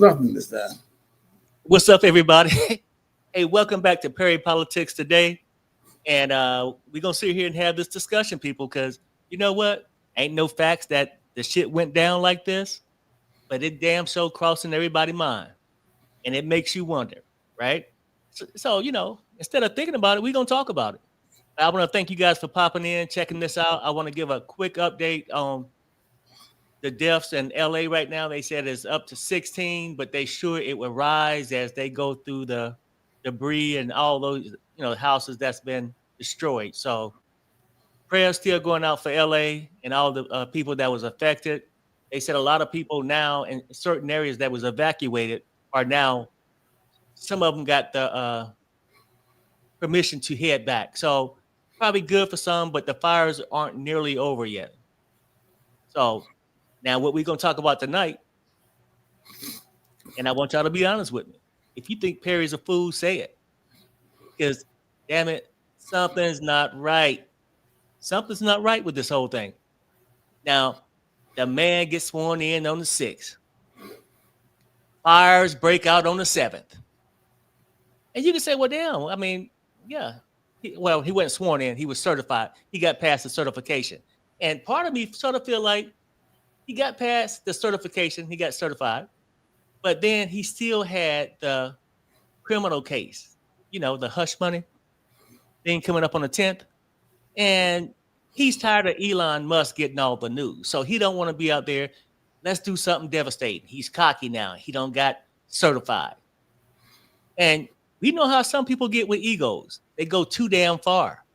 nothing this time. What's up, everybody? Hey, welcome back to Perry Politics today. And we're going to sit here and have this discussion, people, because you know what? Ain't no facts that the shit went down like this, but it damn so crossing everybody's mind. And it makes you wonder, right? So, instead of thinking about it, we're going to talk about it. I want to thank you guys for popping in, checking this out. I want to give a quick update on the deaths in L.A. right now. They said it's up to 16, but they sure it will rise as they go through the debris and all those, houses that's been destroyed. So prayers still going out for L.A. and all the people that was affected. They said a lot of people now in certain areas that was evacuated are now, some of them got the permission to head back. So probably good for some, but the fires aren't nearly over yet. So now what we're going to talk about tonight, and I want y'all to be honest with me. If you think Perry's a fool, say it. Because, damn it, something's not right. Something's not right with this whole thing. Now, the man gets sworn in on the 6th. Fires break out on the 7th. And you can say, well, damn, I mean, yeah. He wasn't sworn in. He was certified. He got past the certification. And part of me sort of feel like he got past the certification. He got certified. But then he still had the criminal case, the hush money thing coming up on the 10th. And he's tired of Elon Musk getting all the news. So he don't want to be out there. Let's do something devastating. He's cocky now. He don't got certified. And we know how some people get with egos. They go too damn far.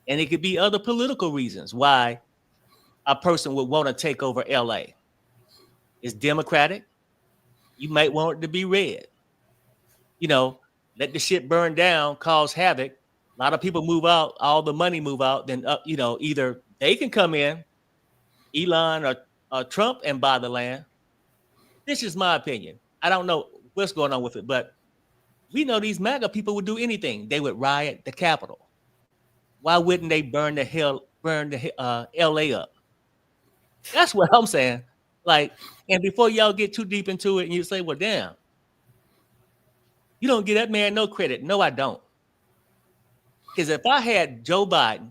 And it could be other political reasons why a person would want to take over L.A. It's Democratic. You might want it to be red. Let the shit burn down, cause havoc. A lot of people move out, all the money move out. Then, either they can come in, Elon or Trump, and buy the land. This is my opinion. I don't know what's going on with it, but we know these MAGA people would do anything. They would riot the Capitol. Why wouldn't they burn the L.A. up? That's what I'm saying. And before y'all get too deep into it and you say, well, damn, you don't give that man no credit. No, I don't. Because if I had Joe Biden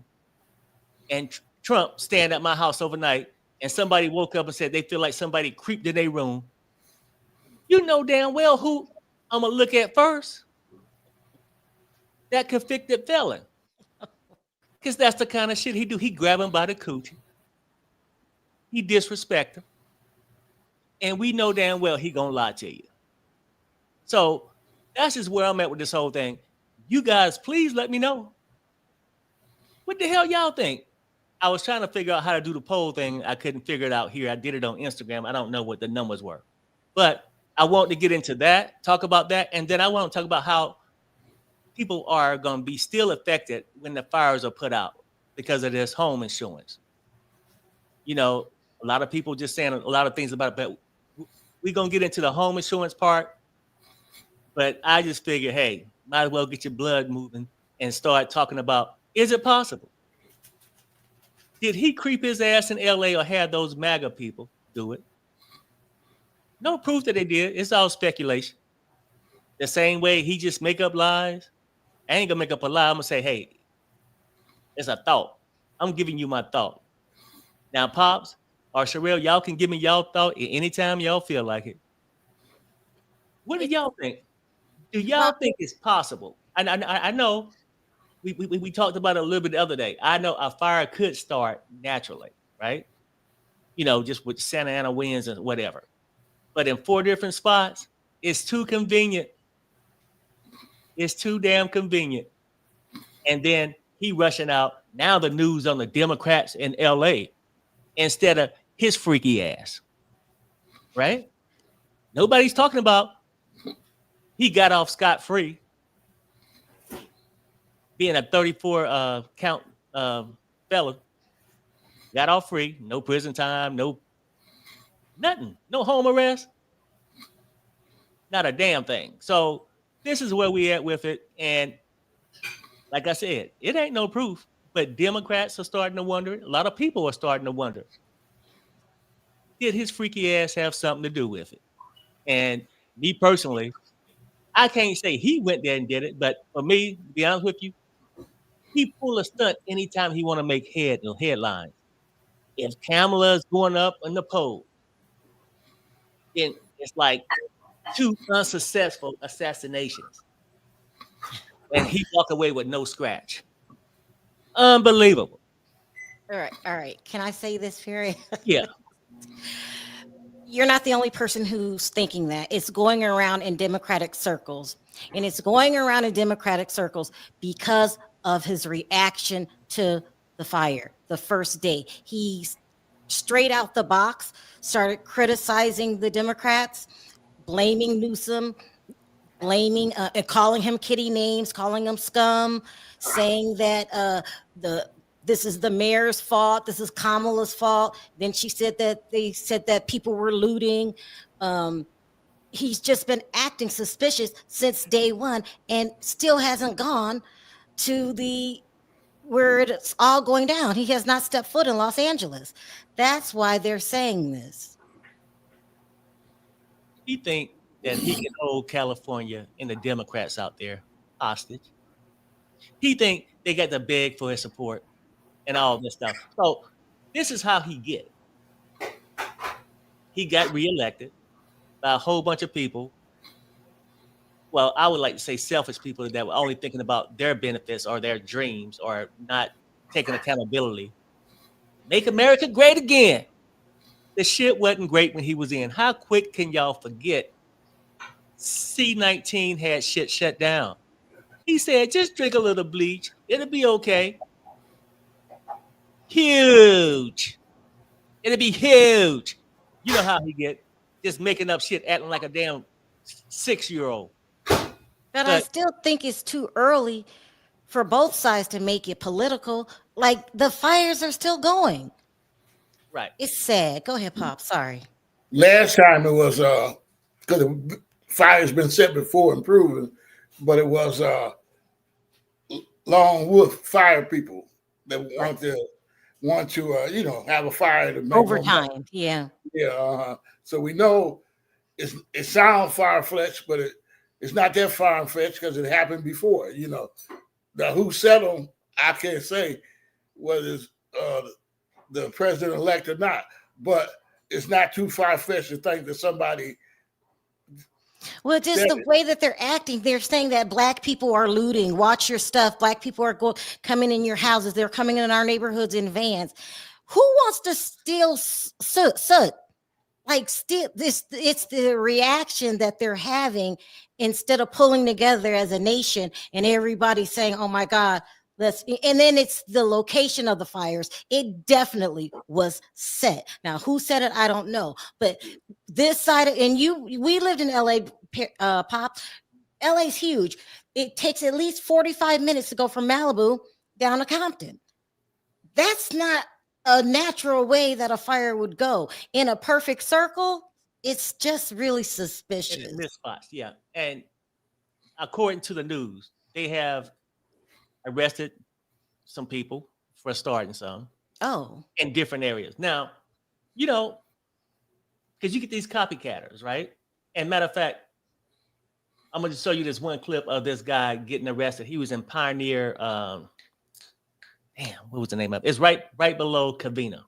and Trump stand at my house overnight and somebody woke up and said they feel like somebody creeped in their room, you know damn well who I'm going to look at first. That convicted felon. Because that's the kind of shit he do. He grab him by the coochie. He disrespect him. And we know damn well he going to lie to you. So that's just where I'm at with this whole thing. You guys, please let me know. What the hell y'all think? I was trying to figure out how to do the poll thing. I couldn't figure it out here. I did it on Instagram. I don't know what the numbers were. But I want to get into that, talk about that. And then I want to talk about how people are going to be still affected when the fires are put out because of this home insurance. A lot of people just saying a lot of things about it, but we're going to get into the home insurance part. But I just figure, hey, might as well get your blood moving and start talking about, is it possible? Did he creep his ass in L.A. or have those MAGA people do it? No proof that they did. It's all speculation. The same way he just make up lies. I ain't gonna make up a lie. I'm gonna say, hey, it's a thought. I'm giving you my thought. Now, Pops or Sherelle, y'all can give me y'all thought anytime y'all feel like it. What do y'all think? Do y'all think it's possible? And I know we talked about it a little bit the other day. I know a fire could start naturally, right? Just with Santa Ana winds and whatever. But in 4 different spots, it's too convenient. It's too damn convenient. And then he rushing out. Now the news on the Democrats in L.A. instead of his freaky ass, right? Nobody's talking about he got off scot-free being a 34 count felon. Got off free, no prison time, no nothing, no home arrest, not a damn thing. So this is where we at with it. And like I said, it ain't no proof, but Democrats are starting to wonder. A lot of people are starting to wonder. Did his freaky ass have something to do with it? And me personally, I can't say he went there and did it, but for me, to be honest with you, he pull a stunt anytime he want to make headlines. If Kamala's going up in the poll, then it's like 2 unsuccessful assassinations, and he walk away with no scratch. Unbelievable. All right. Can I say this, Fury? Yeah. You're not the only person who's thinking that. It's going around in Democratic circles. And it's going around in Democratic circles because of his reaction to the fire the first day. He straight out the box started criticizing the Democrats, blaming Newsom, blaming calling him kitty names, calling him scum, saying that the this is the mayor's fault, this is Kamala's fault. Then she said that they said that people were looting. He's just been acting suspicious since day one and still hasn't gone to the where it's all going down. He has not stepped foot in Los Angeles. That's why they're saying this. He think that he can hold California and the Democrats out there hostage. He think they got to beg for his support and all this stuff. So this is how he get it. He got reelected by a whole bunch of people. Well, I would like to say selfish people that were only thinking about their benefits or their dreams or not taking accountability. Make America great again. The shit wasn't great when he was in. How quick can y'all forget C-19 had shit shut down? He said, just drink a little bleach. It'll be okay. Huge. It'll be huge. You know how he get. Just making up shit, acting like a damn 6-year-old. But I still think it's too early for both sides to make it political. Like the fires are still going. Right. It's sad. Go ahead, Pop. Sorry. Last time it was because the fire's been set before and proven, but it was Lone Wolf fire people that want to have a fire to make overtime. Yeah. Yeah. So we know it sounds far-fetched, but it's not that far-fetched because it happened before. Now who set them, I can't say whether it's the president-elect or not, but it's not too far-fetched to think that somebody. Well, just the way that they're acting, they're saying that black people are looting. Watch your stuff. Black people are coming in your houses. They're coming in our neighborhoods in vans. Who wants to steal soot? Like it's the reaction that they're having instead of pulling together as a nation and everybody saying, "Oh my God." And then it's the location of the fires. It definitely was set. Now, who said it? I don't know. But this side, we lived in L.A. Pop. L.A.'s huge. It takes at least 45 minutes to go from Malibu down to Compton. That's not a natural way that a fire would go. In a perfect circle, it's just really suspicious. Missed spots, yeah. And according to the news, they have arrested some people for starting some. Oh. In different areas. Now, because you get these copycatters, right? And matter of fact, I'm going to show you this one clip of this guy getting arrested. He was in Pioneer. What was the name of it? It's right below Covina.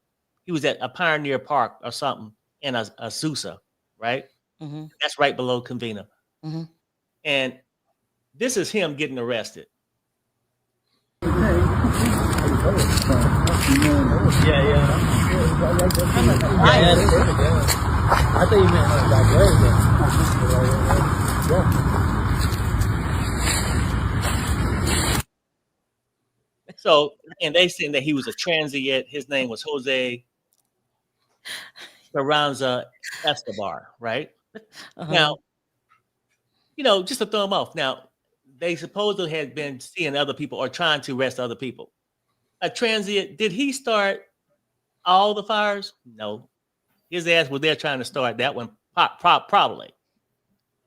He was at a Pioneer Park or something in Azusa, right? Mm-hmm. That's right below Covina. Mm-hmm. And this is him getting arrested. Yeah. I thought you meant like So, and they saying that he was a transient. His name was Jose Carranza Escobar, right? Uh-huh. Now, just to throw him off. Now, they supposedly had been seeing other people or trying to arrest other people. A transient, did he start all the fires? No. His ass was there trying to start that one, probably.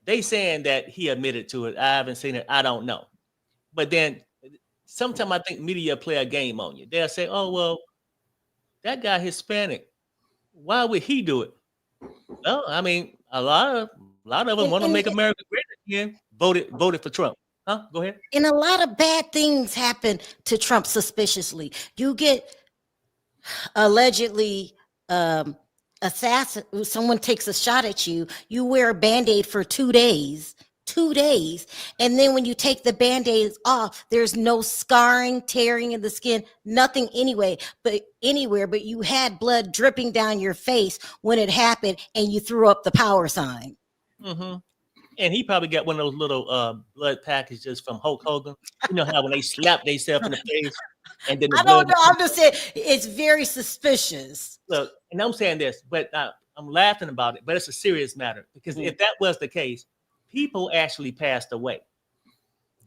They saying that he admitted to it. I haven't seen it. I don't know. But then sometimes I think media play a game on you. They'll say, oh, well, that guy Hispanic. Why would he do it? Well, I mean, a lot of A lot of them want to make America great again. Voted for Trump. Huh? Go ahead. And a lot of bad things happen to Trump suspiciously. You get allegedly someone takes a shot at you, you wear a Band-Aid for 2 days. 2 days, and then when you take the Band-Aids off, there's no scarring, tearing in the skin, nothing but you had blood dripping down your face when it happened, and you threw up the power sign. Mm-hmm. And he probably got one of those little blood packages from Hulk Hogan. You know how when they slap themselves in the face, and then I don't know. I'm just saying it's very suspicious. Look, and I'm saying this, but I'm laughing about it, but it's a serious matter because if that was the case, people actually passed away.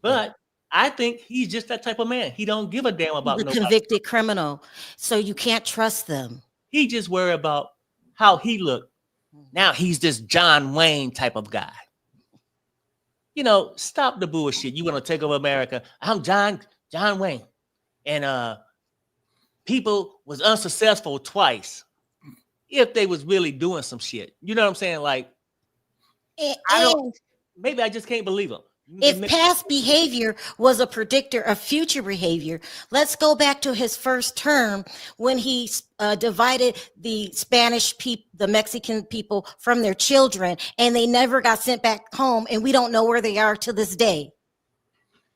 But I think he's just that type of man. He don't give a damn about the nobody. Convicted criminal, so you can't trust them. He just worry about how he looked. Now he's this John Wayne type of guy. You know, stop the bullshit. You want to take over America? I'm John Wayne, and people was unsuccessful twice. If they was really doing some shit, you know what I'm saying? Like, maybe I just can't believe them. If past behavior was a predictor of future behavior, let's go back to his first term when he divided the Spanish people, the Mexican people from their children, and they never got sent back home, and we don't know where they are to this day.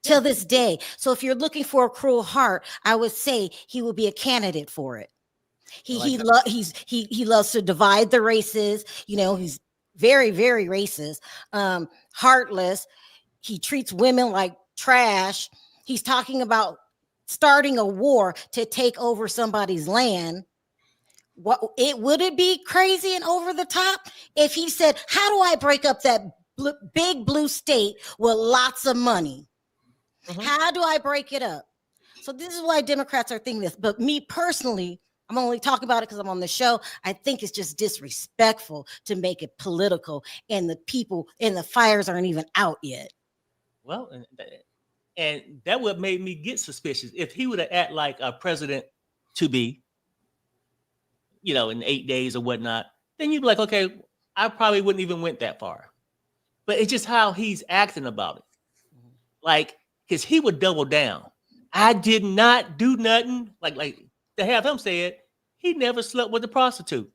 Till this day. So if you're looking for a cruel heart, I would say he would be a candidate for it. He loves to divide the races. You know, he's very, very racist, heartless. He treats women like trash. He's talking about starting a war to take over somebody's land. Would it be crazy and over the top if he said, how do I break up that big blue state with lots of money? Mm-hmm. How do I break it up? So this is why Democrats are thinking this. But me personally, I'm only talking about it because I'm on the show. I think it's just disrespectful to make it political, and the people and the fires aren't even out yet. Well, and that would made me get suspicious. If he would have act like a president to be, you know, in 8 days or whatnot, then you'd be like, okay, I probably wouldn't even went that far. But it's just how he's acting about it. Like, because he would double down. I did not do nothing. Like to have him say it, he never slept with a prostitute.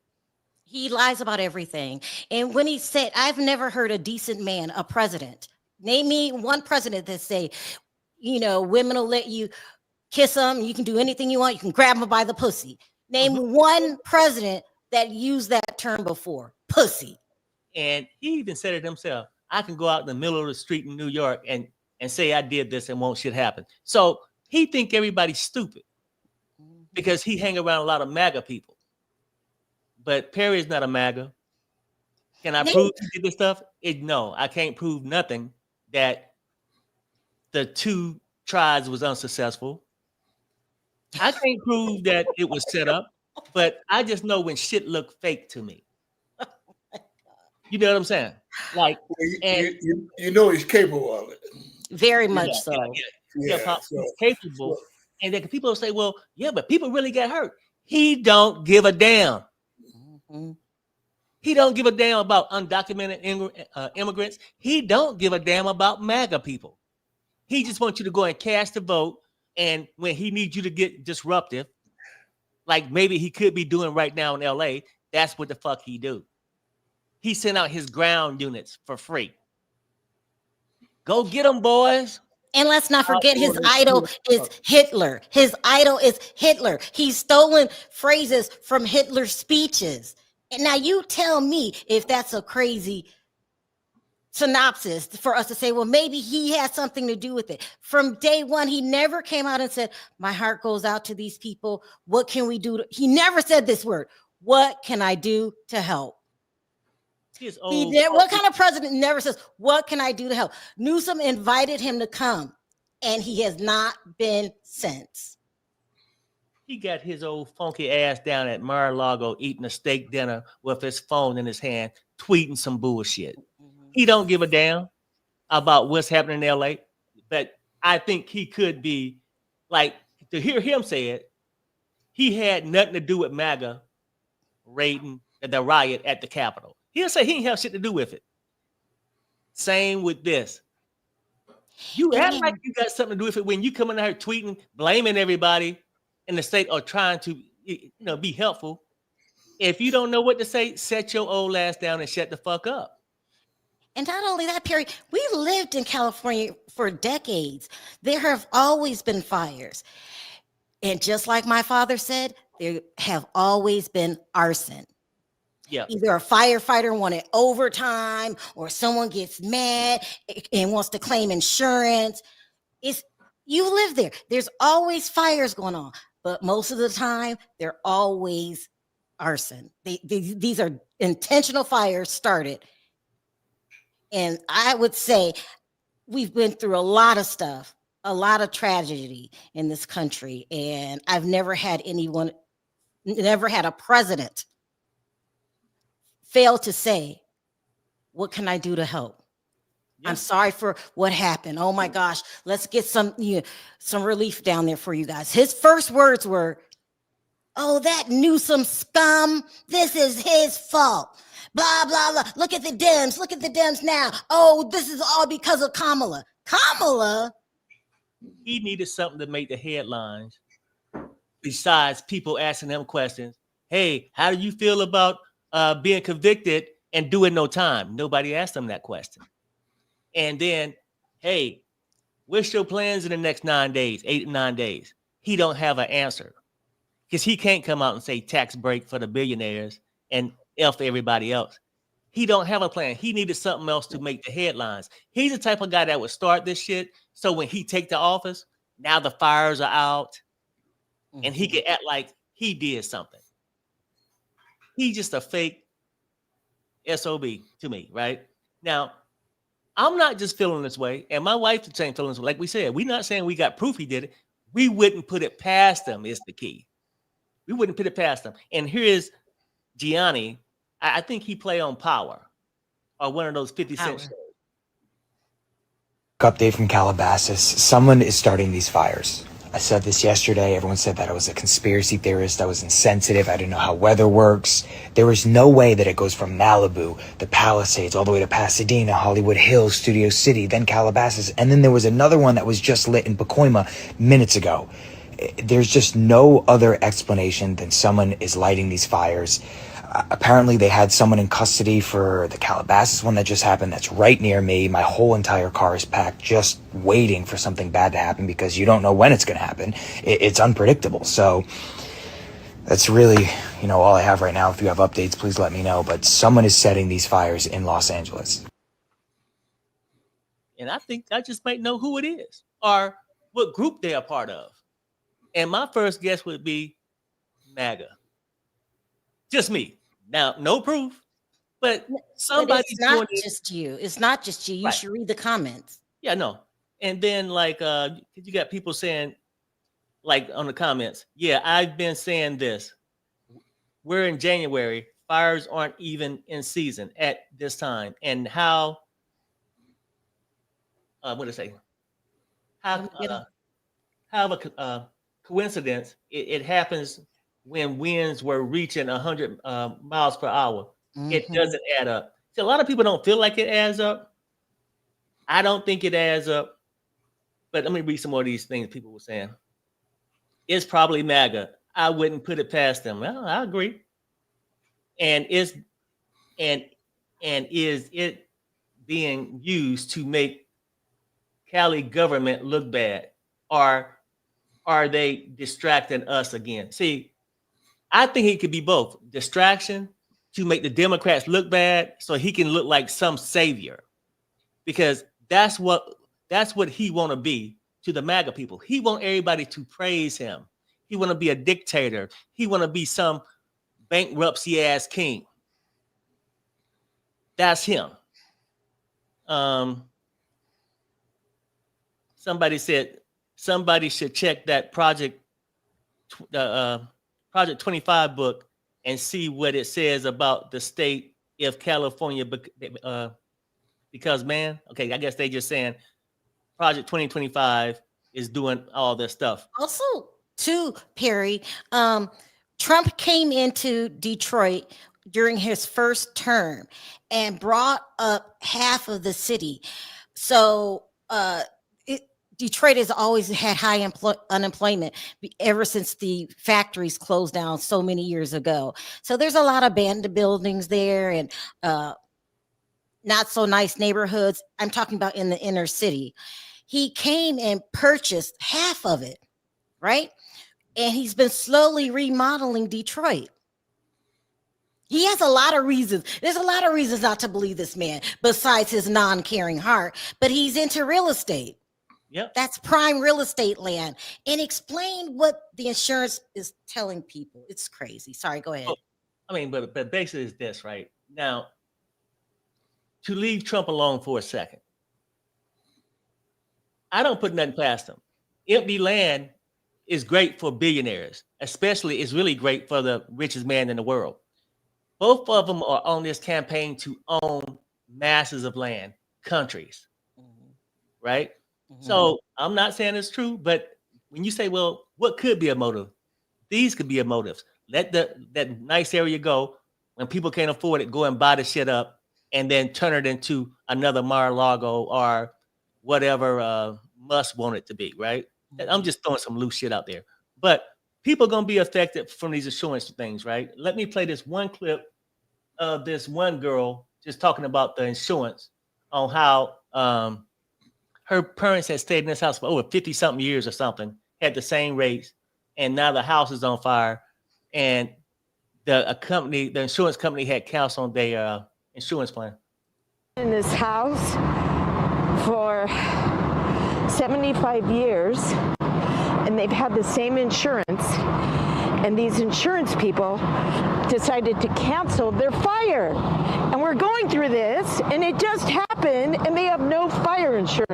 He lies about everything. And when he said, I've never heard a decent man, a president. Name me one president that say, you know, women will let you kiss them. You can do anything you want. You can grab them by the pussy. Name one president that used that term before. Pussy. And he even said it himself. I can go out in the middle of the street in New York and say I did this and won't shit happen. So he think everybody's stupid because he hang around a lot of MAGA people. But Perry is not a MAGA. Can I prove he did this stuff? No, I can't prove nothing that the two tries was unsuccessful. I can't prove that it was set up, but I just know when shit look fake to me. You know what I'm saying? Like, and you know he's capable of it. Very much so. Yeah, he's capable. And then people say, well, yeah, but people really get hurt. He don't give a damn. Mm-hmm. He don't give a damn about undocumented immigrants. He don't give a damn about MAGA people. He just wants you to go and cast a vote. And when he needs you to get disruptive, like maybe he could be doing right now in L.A., that's what the fuck he do. He sent out his ground units for free. Go get them, boys. And let's not forget his idol is Hitler. His idol is Hitler. He's stolen phrases from Hitler's speeches. And now you tell me if that's a crazy synopsis for us to say, well, maybe he has something to do with it. From day one, he never came out and said, my heart goes out to these people. What can we do? He never said this word. What can I do to help? What kind of president never says, what can I do to help? Newsom invited him to come, and he has not been since. He got his old funky ass down at Mar-a-Lago eating a steak dinner with his phone in his hand, tweeting some bullshit. Mm-hmm. He don't give a damn about what's happening in L.A., but I think he could be, like, to hear him say it, he had nothing to do with MAGA raiding the riot at the Capitol. He'll say he didn't have shit to do with it. Same with this. You And act then- like you got something to do with it when you come in here tweeting, blaming everybody in the state or trying to, be helpful. If you don't know what to say, set your old ass down and shut the fuck up. And not only that, Perry, we lived in California for decades. There have always been fires. And just like my father said, there have always been arson. Yeah. Either a firefighter wanted overtime or someone gets mad and wants to claim insurance. You live there. There's always fires going on, but most of the time they're always arson. These are intentional fires started. And I would say we've been through a lot of stuff, a lot of tragedy in this country. And I've never had a president fail to say, what can I do to help? Yeah. I'm sorry for what happened. Oh my gosh, let's get some relief down there for you guys. His first words were, oh, that Newsom scum, this is his fault. Blah, blah, blah. Look at the Dems now. Oh, this is all because of Kamala. Kamala? He needed something to make the headlines besides people asking him questions. Hey, how do you feel about being convicted and doing no time? Nobody asked him that question. And then, hey, what's your plans in the next 9 days, 8 to 9 days? He don't have an answer because he can't come out and say tax break for the billionaires and F everybody else. He don't have a plan. He needed something else to make the headlines. He's the type of guy that would start this shit. So when he take the office, now the fires are out and he can act like he did something. He's just a fake SOB to me, right? Now, I'm not just feeling this way, and my wife's the same feeling this way. Like we said, we're not saying we got proof he did it. We wouldn't put it past him is the key. We wouldn't put it past him. And here is Gianni. I think he played on Power or one of those 50 Cent shows. Update from Calabasas. Someone is starting these fires. I said this yesterday. Everyone said that I was a conspiracy theorist. I was insensitive. I didn't know how weather works. There is no way that it goes from Malibu, the Palisades, all the way to Pasadena, Hollywood Hills, Studio City, then Calabasas. And then there was another one that was just lit in Pacoima minutes ago. There's just no other explanation than someone is lighting these fires. Apparently they had someone in custody for the Calabasas one that just happened. That's right near me. My whole entire car is packed just waiting for something bad to happen because you don't know when it's going to happen. It's unpredictable. So that's really, all I have right now. If you have updates, please let me know. But someone is setting these fires in Los Angeles. And I think I just might know who it is or what group they're a part of. And my first guess would be Maga. Just me. Now, no proof, but somebody's it's not doing it. just you. It's not just you. You Right. should read the comments. Yeah, no. And then you got people saying, like on the comments, yeah, I've been saying this. We're in January. Fires aren't even in season at this time. And how, what did I say? How a coincidence, it happens when winds were reaching 100 miles per hour. It doesn't add up. See, a lot of people don't feel like it adds up. I don't think it adds up. But let me read some more of these things people were saying. It's probably MAGA. I wouldn't put it past them. Well, I agree. And is it being used to make Cali government look bad? Or are they distracting us again? See, I think it could be both. Distraction to make the Democrats look bad so he can look like some savior. Because that's what he want to be to the MAGA people. He want everybody to praise him. He want to be a dictator. He want to be some bankruptcy ass king. That's him. Somebody said somebody should check that Project 25 book and see what it says about the state if California because man, okay, I guess they just saying Project 2025 is doing all this stuff. Also, too, Perry, Trump came into Detroit during his first term and brought up half of the city. So Detroit has always had high unemployment ever since the factories closed down so many years ago. So there's a lot of abandoned buildings there and not so nice neighborhoods. I'm talking about in the inner city. He came and purchased half of it, right? And he's been slowly remodeling Detroit. He has a lot of reasons. There's a lot of reasons not to believe this man besides his non-caring heart, but he's into real estate. Yep. That's prime real estate land. And explain what the insurance is telling people. It's crazy. Sorry, go ahead. I mean, but basically it's this, right? Now, to leave Trump alone for a second, I don't put nothing past him. Empty land is great for billionaires, especially it's really great for the richest man in the world. Both of them are on this campaign to own masses of land, countries, right? So I'm not saying it's true, but when you say, well, what could be a motive? These could be a motive. Let that nice area go. When people can't afford it, go and buy the shit up and then turn it into another Mar-a-Lago or whatever Musk want it to be, right? I'm just throwing some loose shit out there. But people are going to be affected from these insurance things, right? Let me play this one clip of this one girl just talking about the insurance on how her parents had stayed in this house for over 50-something years or something, had the same rates, and now the house is on fire, and the insurance company had canceled their insurance plan. In this house for 75 years, and they've had the same insurance, and these insurance people decided to cancel their fire. And we're going through this, and it just happened, and they have no fire insurance.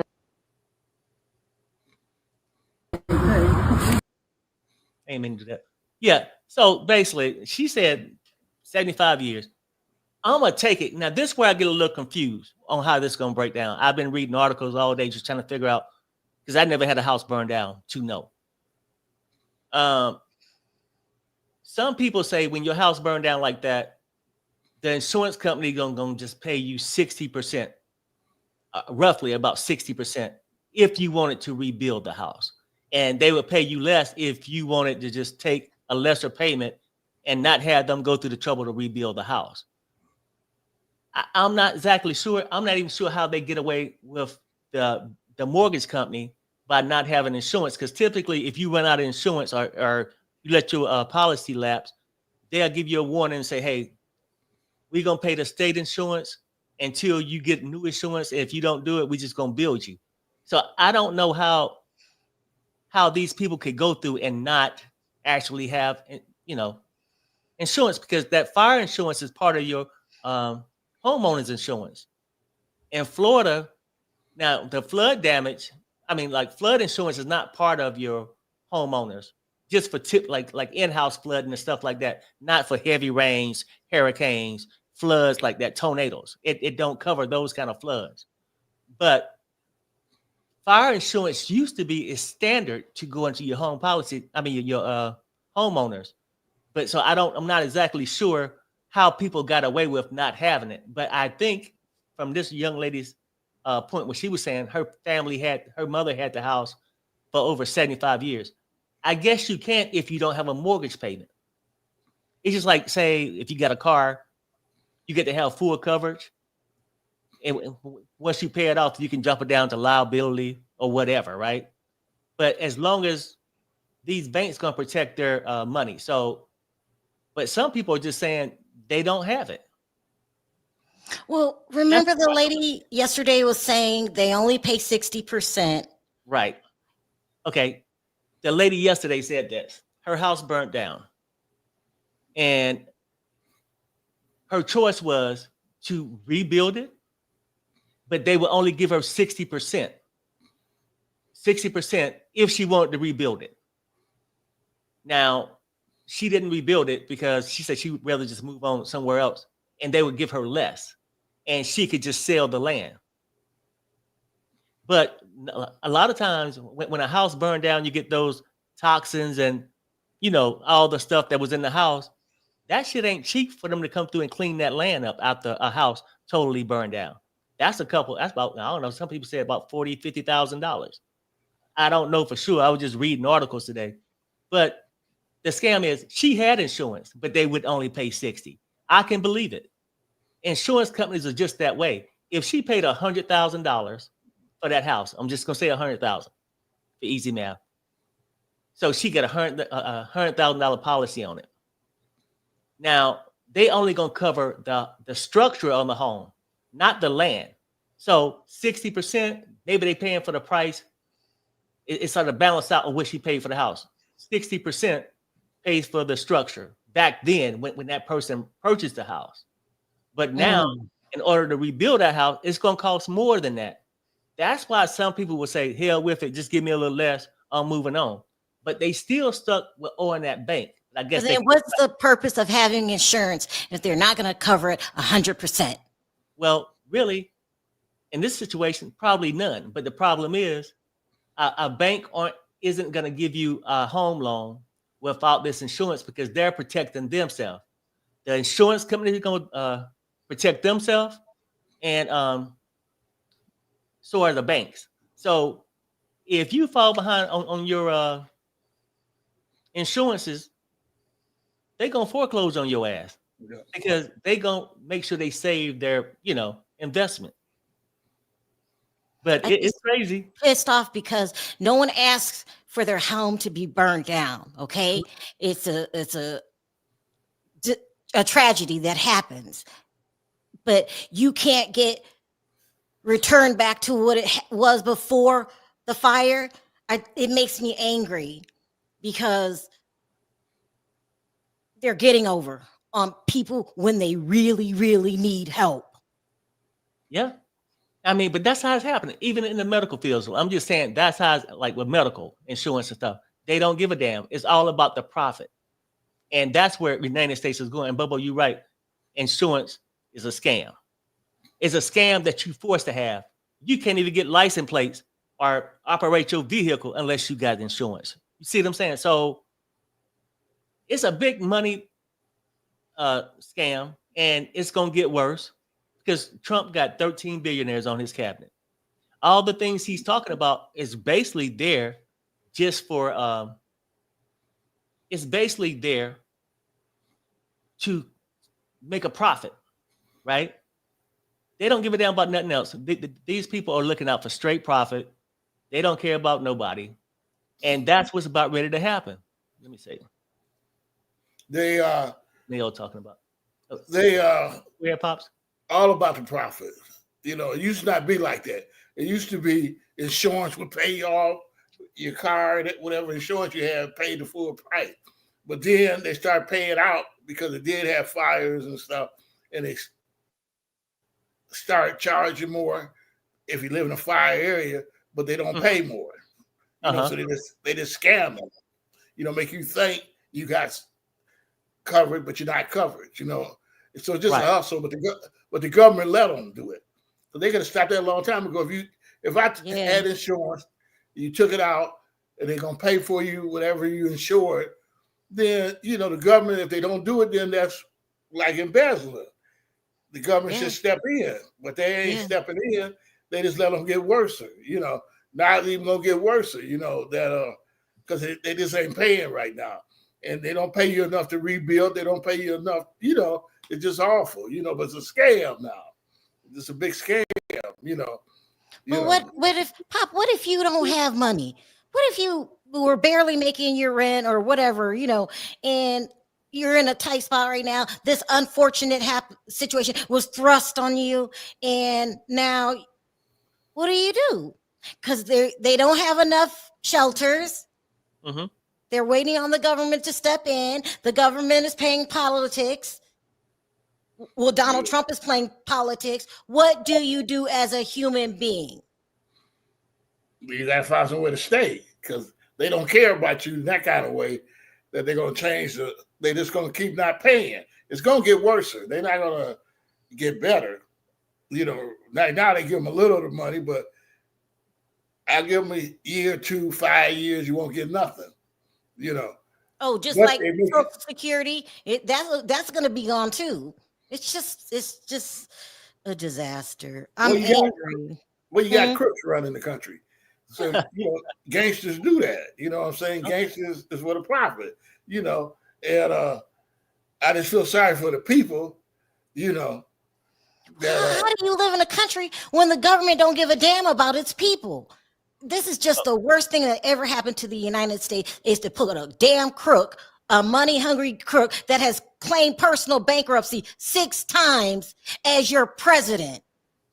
Amen to that. Yeah. So basically, she said 75 years. I'm going to take it. Now, this is where I get a little confused on how this is going to break down. I've been reading articles all day just trying to figure out, because I never had a house burned down to know. Some people say when your house burned down like that, the insurance company going to just pay you 60%, roughly about 60%, if you wanted to rebuild the house. And they would pay you less if you wanted to just take a lesser payment and not have them go through the trouble to rebuild the house. I'm not exactly sure. I'm not even sure how they get away with the mortgage company by not having insurance. Because typically, if you run out of insurance or you let your policy lapse, they'll give you a warning and say, hey, we're going to pay the state insurance until you get new insurance. If you don't do it, we're just going to bill you. So I don't know how these people could go through and not actually have, insurance, because that fire insurance is part of your homeowners insurance. In Florida, now the flood damage, flood insurance is not part of your homeowners, just for like in-house flooding and stuff like that, not for heavy rains, hurricanes, floods like that, tornadoes. It don't cover those kind of floods. But fire insurance used to be standard to go into your home policy. Your homeowners. But so I'm not exactly sure how people got away with not having it. But I think from this young lady's point where she was saying her mother had the house for over 75 years. I guess you can't if you don't have a mortgage payment. It's just like, say, if you got a car, you get to have full coverage. And once you pay it off, you can jump it down to liability or whatever, right? But as long as these banks gonna protect their money. So, but some people are just saying they don't have it. Well, remember the lady yesterday was saying they only pay 60%. Right. Okay. The lady yesterday said this. Her house burnt down. And her choice was to rebuild it, but they would only give her 60%. 60% if she wanted to rebuild it. Now, she didn't rebuild it because she said she would rather just move on somewhere else, and they would give her less, and she could just sell the land. But a lot of times when a house burned down, you get those toxins and, all the stuff that was in the house. That shit ain't cheap for them to come through and clean that land up after a house totally burned down. That's about, I don't know, some people say about $40,000, $50,000. I don't know for sure. I was just reading articles today. But the scam is she had insurance, but they would only pay 60. I can believe it. Insurance companies are just that way. If she paid $100,000 for that house, I'm just gonna say 100,000 for easy math. So she got $100,000 policy on it. Now they only gonna cover the structure on the home, not the land. So 60%, maybe they paying for the price. It's sort of balance out on what she paid for the house. 60% pays for the structure back then when that person purchased the house. But now, in order to rebuild that house, it's going to cost more than that. That's why some people will say, hell with it, just give me a little less, I'm moving on. But they still stuck with owing that bank. I guess. Then what's the purpose of having insurance if they're not going to cover it 100%? Well, really, in this situation, probably none. But the problem is, a bank isn't going to give you a home loan without this insurance because they're protecting themselves. The insurance company is going to protect themselves, and so are the banks. So if you fall behind on your insurances, they're going to foreclose on your ass because they're going to make sure they save their, investment. But it's crazy. Pissed off because no one asks for their home to be burned down. Okay, it's a tragedy that happens, but you can't get returned back to what it was before the fire. It makes me angry because they're getting over on people when they really, really need help. Yeah. I mean, but that's how it's happening, even in the medical field. So I'm just saying that's how it's like with medical insurance and stuff. They don't give a damn. It's all about the profit. And that's where the United States is going. And Bubba, you're right. Insurance is a scam. It's a scam that you're forced to have. You can't even get license plates or operate your vehicle unless you got insurance. You see what I'm saying? So it's a big money scam, and it's going to get worse. Because Trump got 13 billionaires on his cabinet. All the things he's talking about is basically there just for, it's basically there to make a profit, right? They don't give a damn about nothing else. These people are looking out for straight profit. They don't care about nobody. And that's what's about ready to happen. Let me see. They all talking about. Yeah, Pops. All about the profit. It used to not be like that. It used to be insurance would pay you off your car, whatever insurance you have, paid the full price. But then they started paying out because it did have fires and stuff, and they started charging more if you live in a fire area, but they don't pay more. So they just scam them. Make you think you got covered, but you're not covered. So just a hustle, but the government let them do it. So they could have stopped that a long time ago. If I had insurance, you took it out, and they're gonna pay for you whatever you insured, then the government, if they don't do it, then that's like embezzling. The government should step in, but they ain't stepping in. They just let them get worse. Not even gonna get worse. That because they just ain't paying right now, and they don't pay you enough to rebuild. They don't pay you enough. It's just awful, but it's a scam now. It's a big scam, But what if you don't have money? What if you were barely making your rent or whatever, and you're in a tight spot right now? This unfortunate situation was thrust on you, and now what do? Because they don't have enough shelters. Mm-hmm. They're waiting on the government to step in. The government is paying politics. Well, Donald Trump is playing politics. What do you do as a human being? You got to find somewhere to stay because they don't care about you in that kind of way that they're going to change. They're just going to keep not paying. It's going to get worse. They're not going to get better. Now they give them a little of the money, but I give them a year, 2, 5 years, you won't get nothing. Oh, just But like they make it, Social Security, that's going to be gone too. It's just a disaster. well, I'm angry. you got Hmm? crooks running the country. So, gangsters do that. You know what I'm saying? Gangsters is for the profit, and I just feel sorry for the people, that How do you live in a country when the government don't give a damn about its people? This is just the worst thing that ever happened to the United States is to put a damn crook, a money hungry crook that has claimed personal bankruptcy 6 times as your president.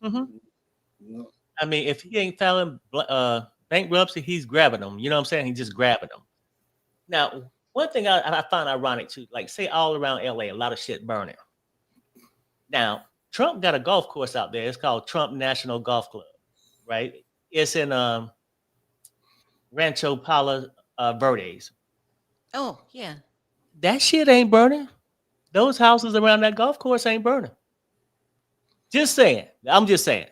Hmm. you know, I mean, if he ain't filing bankruptcy, he's grabbing them. You know what I'm saying? He's just grabbing them. Now, one thing I find ironic too, like say all around LA, a lot of shit burning. Now, Trump got a golf course out there. It's called Trump National Golf Club, right? It's in Rancho Palos Verdes. Oh, yeah. That shit ain't burning. Those houses around that golf course ain't burning. Just saying. I'm just saying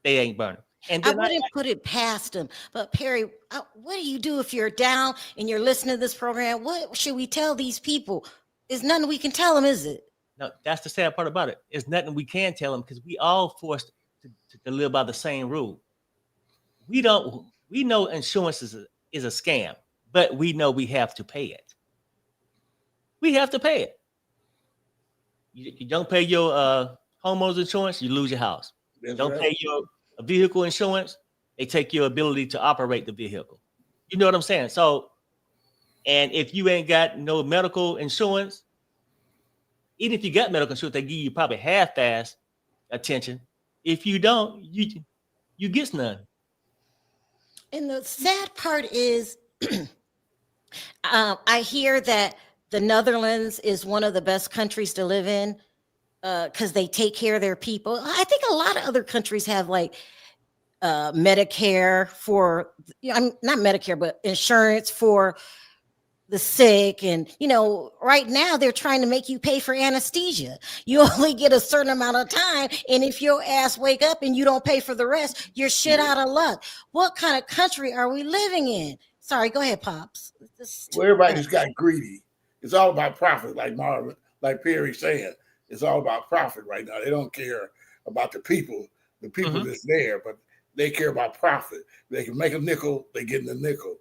they ain't burning. And I then wouldn't put it past him. But Perry, what do you do if you're down and you're listening to this program? What should we tell these people? There's nothing we can tell them, is it? no, that's the sad part about it. It's nothing we can tell them because we all forced to live by the same rule. We know insurance is a scam, but we know we have to pay it. We have to pay it. You don't pay your homeowners insurance, you lose your house. You don't pay your vehicle insurance, they take your ability to operate the vehicle. You know what I'm saying? So, and if you ain't got no medical insurance, even if you got medical insurance, they give you probably half-ass attention. If you don't, you get none. And the sad part is, I hear that the Netherlands is one of the best countries to live in because they take care of their people. I think a lot of other countries have like Medicare for, I'm not Medicare, but insurance for the sick. And, right now they're trying to make you pay for anesthesia. You only get a certain amount of time. And if your ass wake up and you don't pay for the rest, you're shit out of luck. What kind of country are we living in? Sorry, go ahead, Pops. well, everybody just got greedy. It's all about profit, like Perry saying. It's all about profit right now. They don't care about the people that's there, but they care about profit. They can make a nickel, they get a nickel,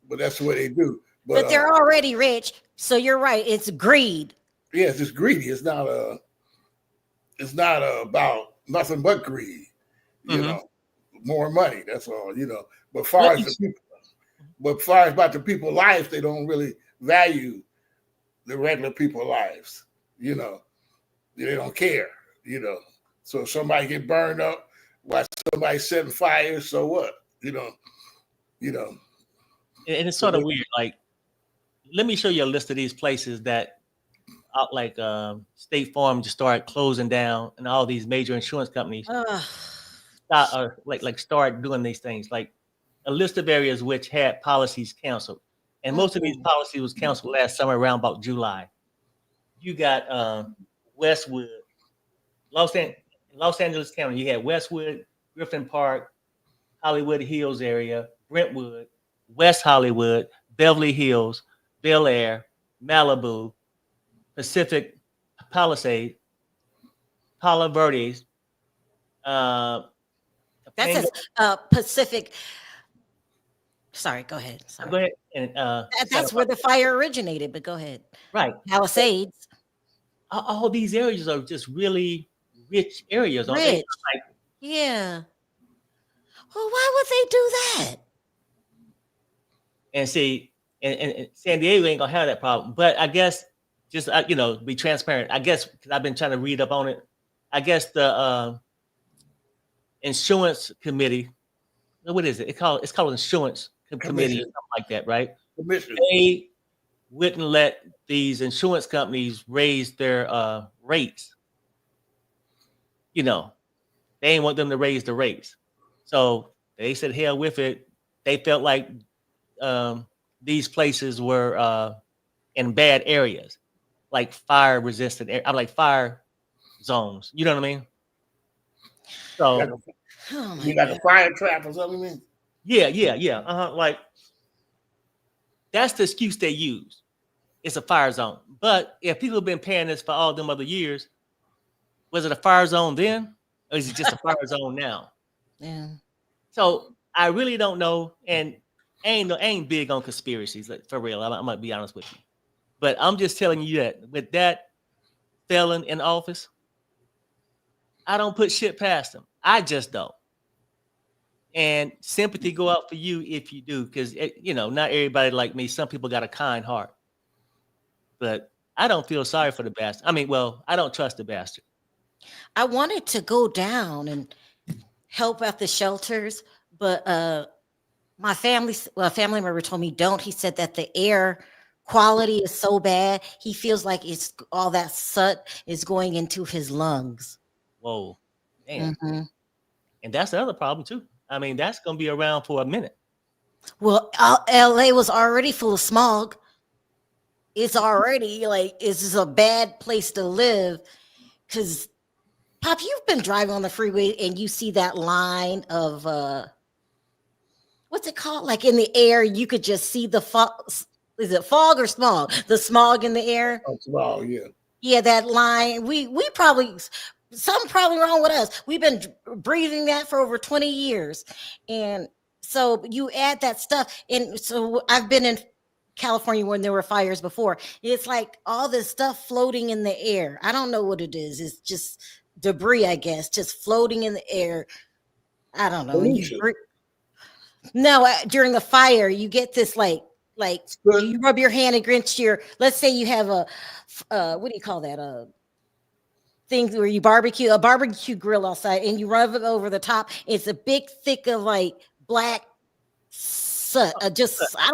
But that's the way they do. But they're already rich, so you're right. It's greed. Yes, it's greedy. It's not about nothing but greed. More money. That's all. But far as about the people's lives, they don't really value the regular people's lives. They don't care. So if somebody get burned up, while somebody setting fires, so what? And it's sort of weird. Like, let me show you a list of these places that, like State Farm, just started closing down, and all these major insurance companies start doing these things. Like a list of areas which had policies canceled, and most of these policies was canceled last summer around about July. You got Westwood, Los Angeles County. You had Westwood, Griffin Park, Hollywood Hills area, Brentwood, West Hollywood, Beverly Hills, Bel Air, Malibu, Pacific Palisades, Palo Verdes. That says Pacific. Sorry, go ahead. Sorry. Go ahead. And that's where the fire originated, but go ahead. Right. Palisades. All these areas are just really rich areas. Aren't they? Like, yeah. Well, why would they do that? And see, and San Diego ain't gonna have that problem. But I guess just be transparent. I guess because I've been trying to read up on it. I guess the insurance committee. What is it? It's called insurance committee or something like that, right? Commission. They wouldn't let these insurance companies raise their rates. They ain't want them to raise the rates. So they said, hell with it. They felt like these places were in bad areas, like fire resistant, like fire zones. You know what I mean? So you got a fire trap or something? Yeah. Like That's the excuse they use. It's a fire zone. But if people have been paying this for all them other years, was it a fire zone then? Or is it just a fire zone now? Yeah. So I really don't know. And I ain't big on conspiracies, like, for real. I might be honest with you. But I'm just telling you that with that felon in office, I don't put shit past him. I just don't. And sympathy go out for you if you do, because not everybody like me. Some people got a kind heart. But I don't feel sorry for the bastard. I mean, well, I don't trust the bastard. I wanted to go down and help at the shelters, but my family member told me don't. He said that the air quality is so bad. He feels like it's all that soot is going into his lungs. Whoa, man. Mm-hmm. And that's the other problem too. I mean, that's going to be around for a minute. Well, L.A. was already full of smog. It's already it's just a bad place to live. Because, Pop, you've been driving on the freeway and you see that line of what's it called? Like in the air, you could just see the fog. Is it fog or smog? The smog in the air. Oh, smog, yeah. Yeah, that line. We probably something probably wrong with us. We've been breathing that for over 20 years, and so you add that stuff. And so I've been in California when there were fires before. It's like all this stuff floating in the air. I don't know what it is. It's just debris, I guess, just floating in the air. I don't know. During the fire, you get this like you rub your hand against your. Let's say you have a what do you call that? Thing where you a barbecue grill outside, and you rub it over the top. It's a big thick of like black soot. I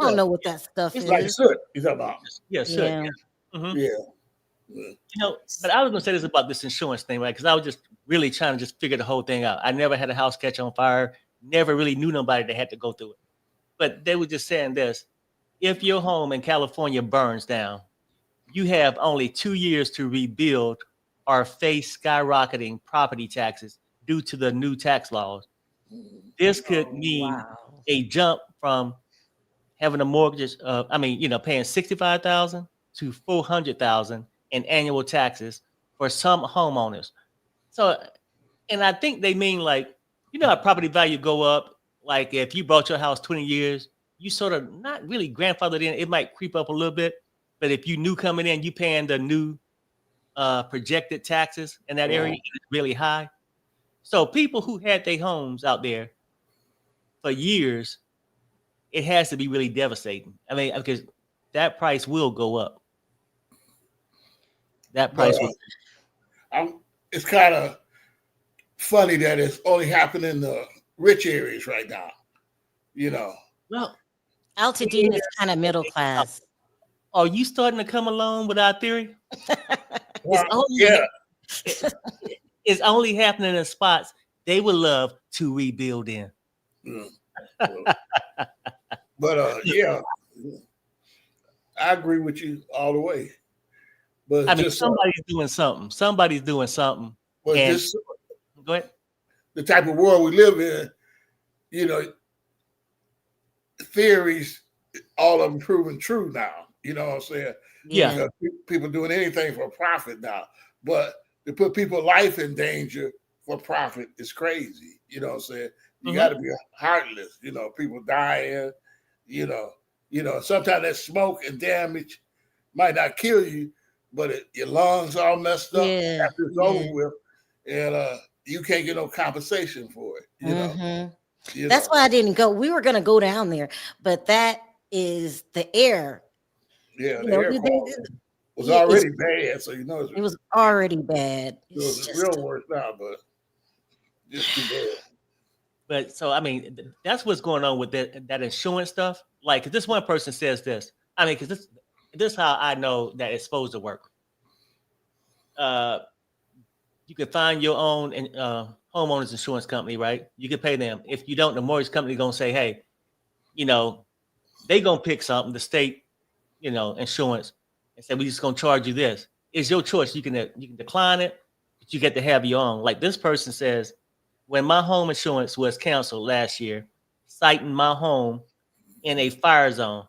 don't know what that stuff it's is. Like soot. You talking about? Yeah, soot. Yeah. Yeah. Mm-hmm. Yeah. But I was gonna say this about this insurance thing, right? Because I was just really trying to just figure the whole thing out. I never had a house catch on fire. Never really knew nobody that had to go through it. But they were just saying this: if your home in California burns down, you have only 2 years to rebuild or face skyrocketing property taxes due to the new tax laws. This could mean a jump from having a mortgage of, paying $65,000 to $400,000 in annual taxes for some homeowners. So, and I think they mean how property value go up. Like if you bought your house 20 years, you sort of not really grandfathered in. It might creep up a little bit, but if you knew coming in, you paying the new projected taxes in that area is really high. So people who had their homes out there for years, it has to be really devastating. I mean, because that price will go up. That price will. It's kind of funny that it's only happening in the rich areas right now. Well, Altadena is kind of middle class. Are you starting to come along with our theory? It's only happening in spots they would love to rebuild in. But I agree with you all the way. But I mean, somebody's doing something. Somebody's doing something. But go ahead. The type of world we live in, theories, all of them proven true now. You know what I'm saying? Yeah. People doing anything for profit now. But to put people's life in danger for profit is crazy. You know what I'm saying? You got to be heartless. People dying. Sometimes that smoke and damage might not kill you, but your lungs all messed up after it's over with, and you can't get no compensation for it. That's why I didn't go. We were going to go down there, but that is the air. Yeah, the air quality was already bad, so it was already bad. It's just real worse now, but just too bad. But so I mean, that's what's going on with that insurance stuff. Like, this one person says this. I mean, because this is how I know that it's supposed to work. You can find your own homeowners insurance company, right? You can pay them. If you don't, the mortgage company gonna say, hey, they gonna pick something, the state, insurance, and say, we just gonna charge you this. It's your choice. You can decline it, but you get to have your own. Like this person says, when my home insurance was canceled last year, citing my home in a fire zone,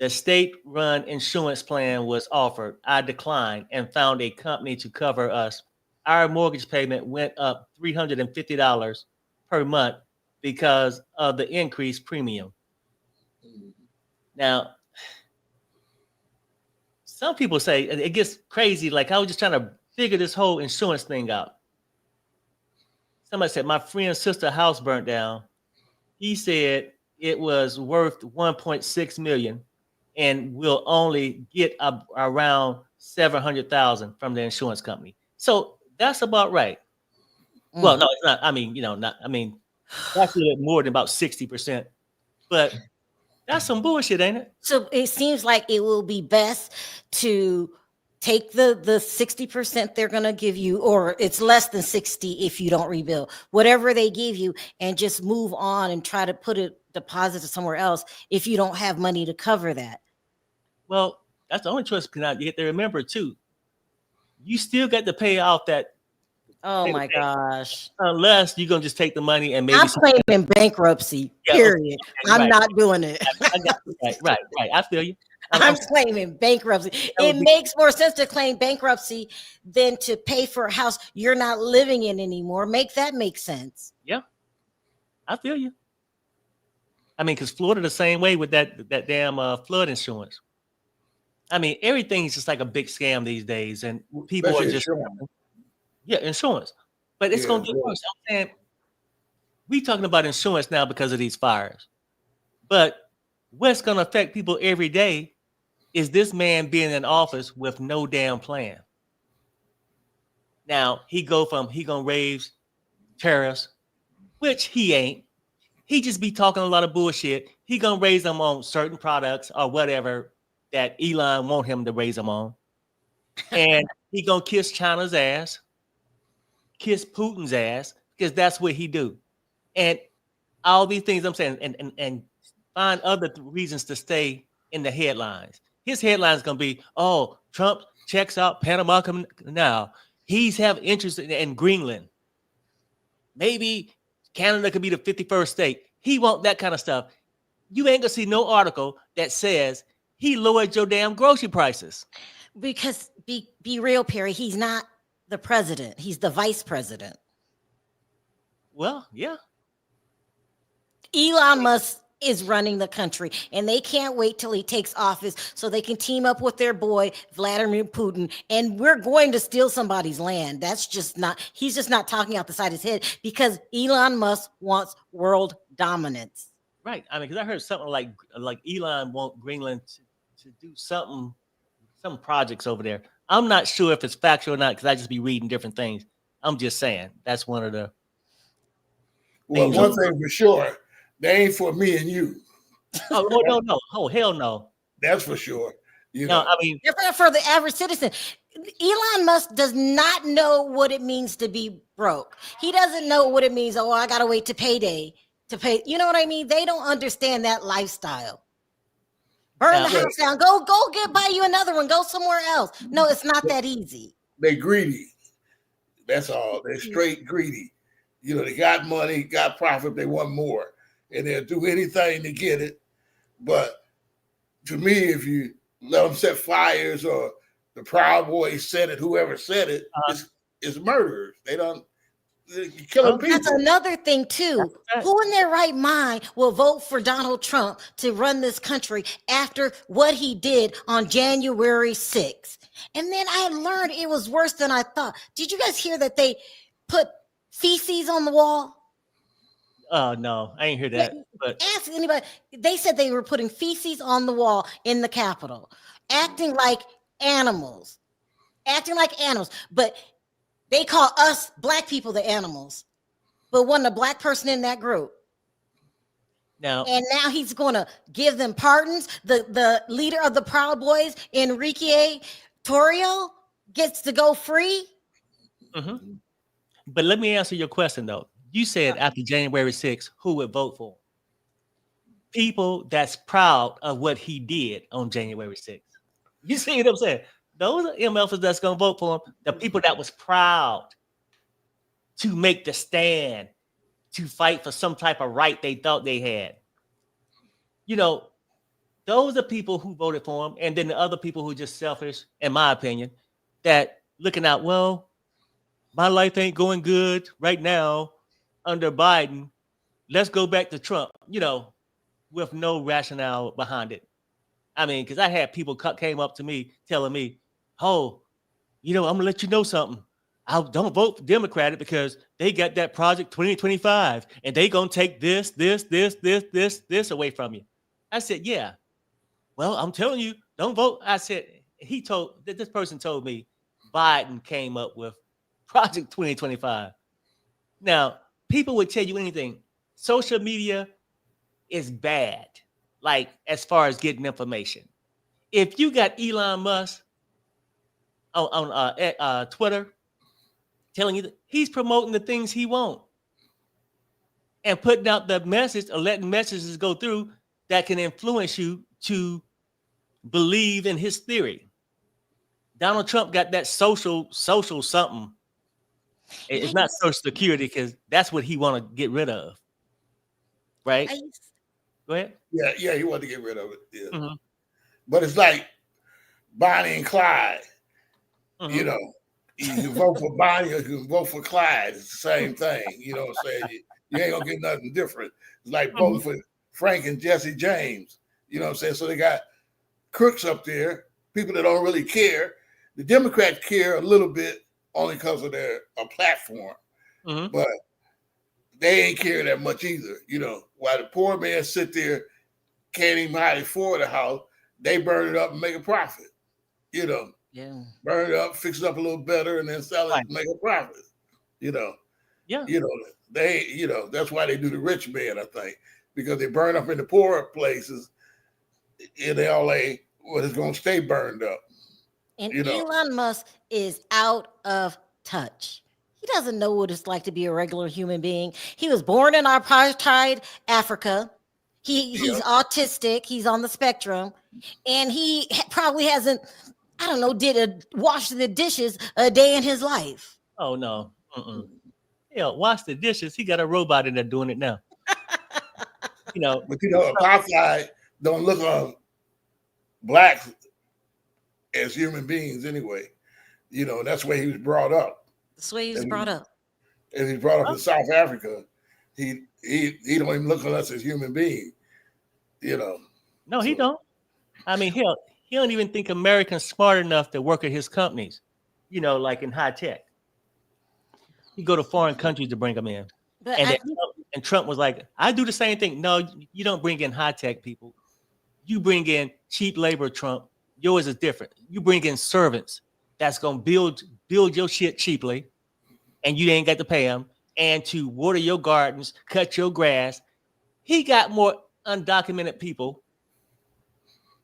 The state-run insurance plan was offered. I declined and found a company to cover us. Our mortgage payment went up $350 per month because of the increased premium. Now, some people say it gets crazy. Like, I was just trying to figure this whole insurance thing out. Somebody said my friend's sister's house burnt down. He said it was worth 1.6 million and will only get around 700,000 from the insurance company. So that's about right. Well, no, it's not. I mean, that's a little more than about 60%. But that's some bullshit, ain't it? So it seems like it will be best to take the 60% they're going to give you, or it's less than 60 if you don't rebuild, whatever they give you, and just move on and try to put a deposit to somewhere else if you don't have money to cover that. Well, that's the only choice. Because you have to remember too, you still got to pay off that. Oh my gosh. Unless you're gonna just take the money and maybe I'm claiming bankruptcy, period. Okay, I'm not doing it. I got you. Right. I feel you. I'm claiming bankruptcy. It makes more sense to claim bankruptcy than to pay for a house you're not living in anymore. Make that make sense. Yeah, I feel you. I mean, because Florida the same way with that damn flood insurance. I mean, everything's just like a big scam these days, and people Especially are just insurance. insurance. But it's gonna get worse. I'm saying we talking about insurance now because of these fires, but what's gonna affect people every day is this man being in office with no damn plan. Now he gonna raise tariffs, which he ain't. He just be talking a lot of bullshit. He gonna raise them on certain products or whatever that Elon want him to raise them on. And he gonna kiss China's ass, kiss Putin's ass, because that's what he do. And all these things I'm saying, and find other reasons to stay in the headlines. His headlines gonna be, oh, Trump checks out Panama Canal. He's have interest in Greenland. Maybe Canada could be the 51st state. He want that kind of stuff. You ain't gonna see no article that says he lowered your damn grocery prices. Because be real, Perry, he's not the president. He's the vice president. Well, yeah. Elon Musk is running the country, and they can't wait till he takes office so they can team up with their boy Vladimir Putin, and we're going to steal somebody's land. That's just not, he's just not talking out the side of his head, because Elon Musk wants world dominance. Right. I mean, because I heard something like Elon want Greenland to do some projects over there. I'm not sure if it's factual or not, because I just be reading different things. I'm just saying that's one of the. Well, one thing for sure, they ain't for me and you. Oh no! Oh hell no! That's for sure. I mean, they're for the average citizen. Elon Musk does not know what it means to be broke. He doesn't know what it means. Oh, I gotta wait to payday to pay. You know what I mean? They don't understand that lifestyle. Burn the house down. Go buy you another one. Go somewhere else. No, it's not that easy. They greedy. That's all. They're straight greedy. They got money, got profit. They want more, and they'll do anything to get it. But to me, if you let them set fires, or the Proud Boys said it, whoever said it, it's murderers. They're killing people. That's another thing too. Who in their right mind will vote for Donald Trump to run this country after what he did on January 6th? And then I learned it was worse than I thought. Did you guys hear that they put feces on the wall? Oh no, I ain't hear that. But ask anybody. They said they were putting feces on the wall in the Capitol, acting like animals. But they call us black people the animals, but wasn't a black person in that group. Now he's going to give them pardons. The leader of the Proud Boys, Enrique Torrio, gets to go free. Mm-hmm. But let me answer your question though. You said after January 6th, who would vote for him? People that's proud of what he did on January 6th. You see what I'm saying? Those are MFers that's going to vote for him. The people that was proud to make the stand, to fight for some type of right they thought they had. Those are people who voted for him, and then the other people who are just selfish, in my opinion, that looking out, well, my life ain't going good right now under Biden. Let's go back to Trump, with no rationale behind it. I mean, because I had people came up to me telling me, oh, I'm going to let you know something. I don't vote for Democratic because they got that Project 2025 and they going to take this away from you. I said, yeah. Well, I'm telling you, don't vote. I said, this person told me Biden came up with Project 2025. Now, people would tell you anything. Social media is bad, like as far as getting information. If you got Elon Musk on Twitter telling you that he's promoting the things he wants and putting out the message or letting messages go through that can influence you to believe in his theory. Donald Trump got that social something. It's not Social Security because that's what he want to get rid of, right? Go ahead. Yeah, he wanted to get rid of it. Yeah. Mm-hmm. But it's like Bonnie and Clyde. Mm-hmm. You can vote for Bonnie or you can vote for Clyde. It's the same thing. You know what I'm saying? You ain't gonna get nothing different. It's like voting for Frank and Jesse James. You know what I'm saying? So they got crooks up there, people that don't really care. The Democrats care a little bit only because of their platform, but they ain't care that much either. While the poor man sit there, can't even hardly afford a house, they burn it up and make a profit. Burn it up, fix it up a little better, and then sell it and make a profit. That's why they do the rich man, I think, because they burn up in the poorer places in LA, where it's going to stay burned up. And Elon Musk is out of touch. He doesn't know what it's like to be a regular human being. He was born in apartheid Africa. He's autistic. He's on the spectrum. And he probably hasn't, washed the dishes a day in his life. Oh, no. Wash the dishes. He got a robot in there doing it now. But apartheid don't look on blacks as human beings anyway. That's the way he was brought up. That's the way he was brought up. And he's brought up in South Africa. He don't even look at us as human beings. No, he don't. I mean, he don't even think Americans smart enough to work at his companies. Like in high tech. You go to foreign countries to bring them in. And Trump was like, I do the same thing. No, you don't bring in high tech people. You bring in cheap labor, Trump. Yours is different. You bring in servants that's going to build your shit cheaply, and you ain't got to pay them, and to water your gardens, cut your grass. He got more undocumented people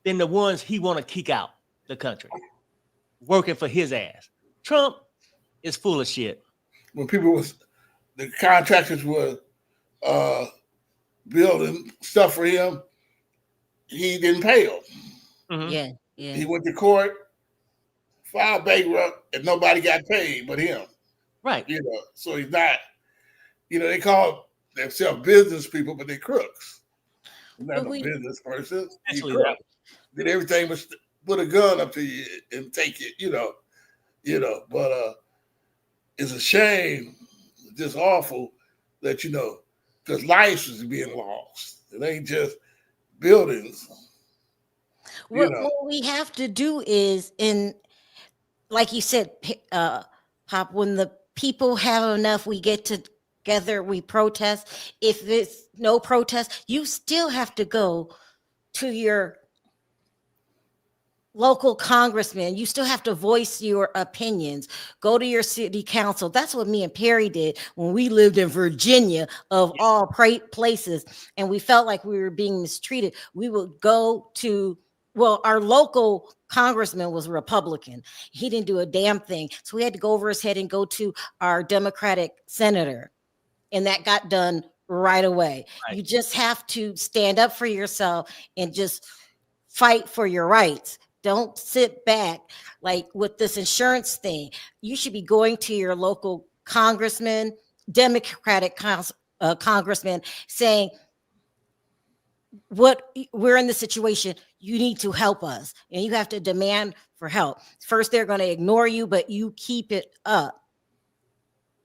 than the ones he want to kick out the country, working for his ass. Trump is full of shit. When the contractors were building stuff for him, he didn't pay them. Mm-hmm. Yeah. He went to court, filed bankrupt, and nobody got paid but him. Right. So he's not, they call themselves business people, but they're crooks. He's not a business person. He's crook. Did everything but put a gun up to you and take it, but it's a shame, just awful that, because lives is being lost. It ain't just buildings. What we have to do is, like you said, Pop, when the people have enough, we get together, we protest. If it's no protest, you still have to go to your local congressman. You still have to voice your opinions. Go to your city council. That's what me and Perry did when we lived in Virginia, of all places, and we felt like we were being mistreated. We would go to, our local congressman was Republican. He didn't do a damn thing. So we had to go over his head and go to our Democratic senator. And that got done right away. Right. You just have to stand up for yourself and just fight for your rights. Don't sit back like with this insurance thing. You should be going to your local congressman, Democratic congressman, saying, we're in the situation, you need to help us, and you have to demand for help. First they're going to ignore you, but you keep it up,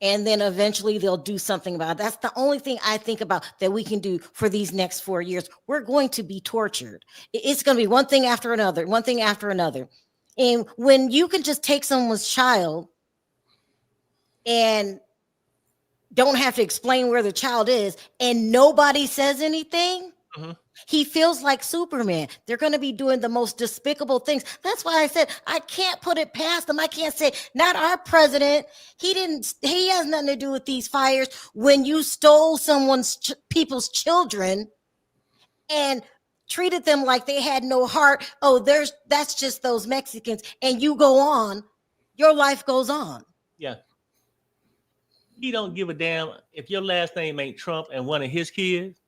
and then eventually they'll do something about it. That's the only thing I think about that we can do for these next 4 years. We're going to be tortured. It's going to be one thing after another, one thing after another. And when you can just take someone's child and don't have to explain where the child is and nobody says anything, he feels like Superman. They're going to be doing the most despicable things. That's why I said I can't put it past them. I can't say, not our president. He has nothing to do with these fires. When you stole people's children and treated them like they had no heart, that's just those Mexicans, and you go on, your life goes on. Yeah. He don't give a damn if your last name ain't Trump and one of his kids.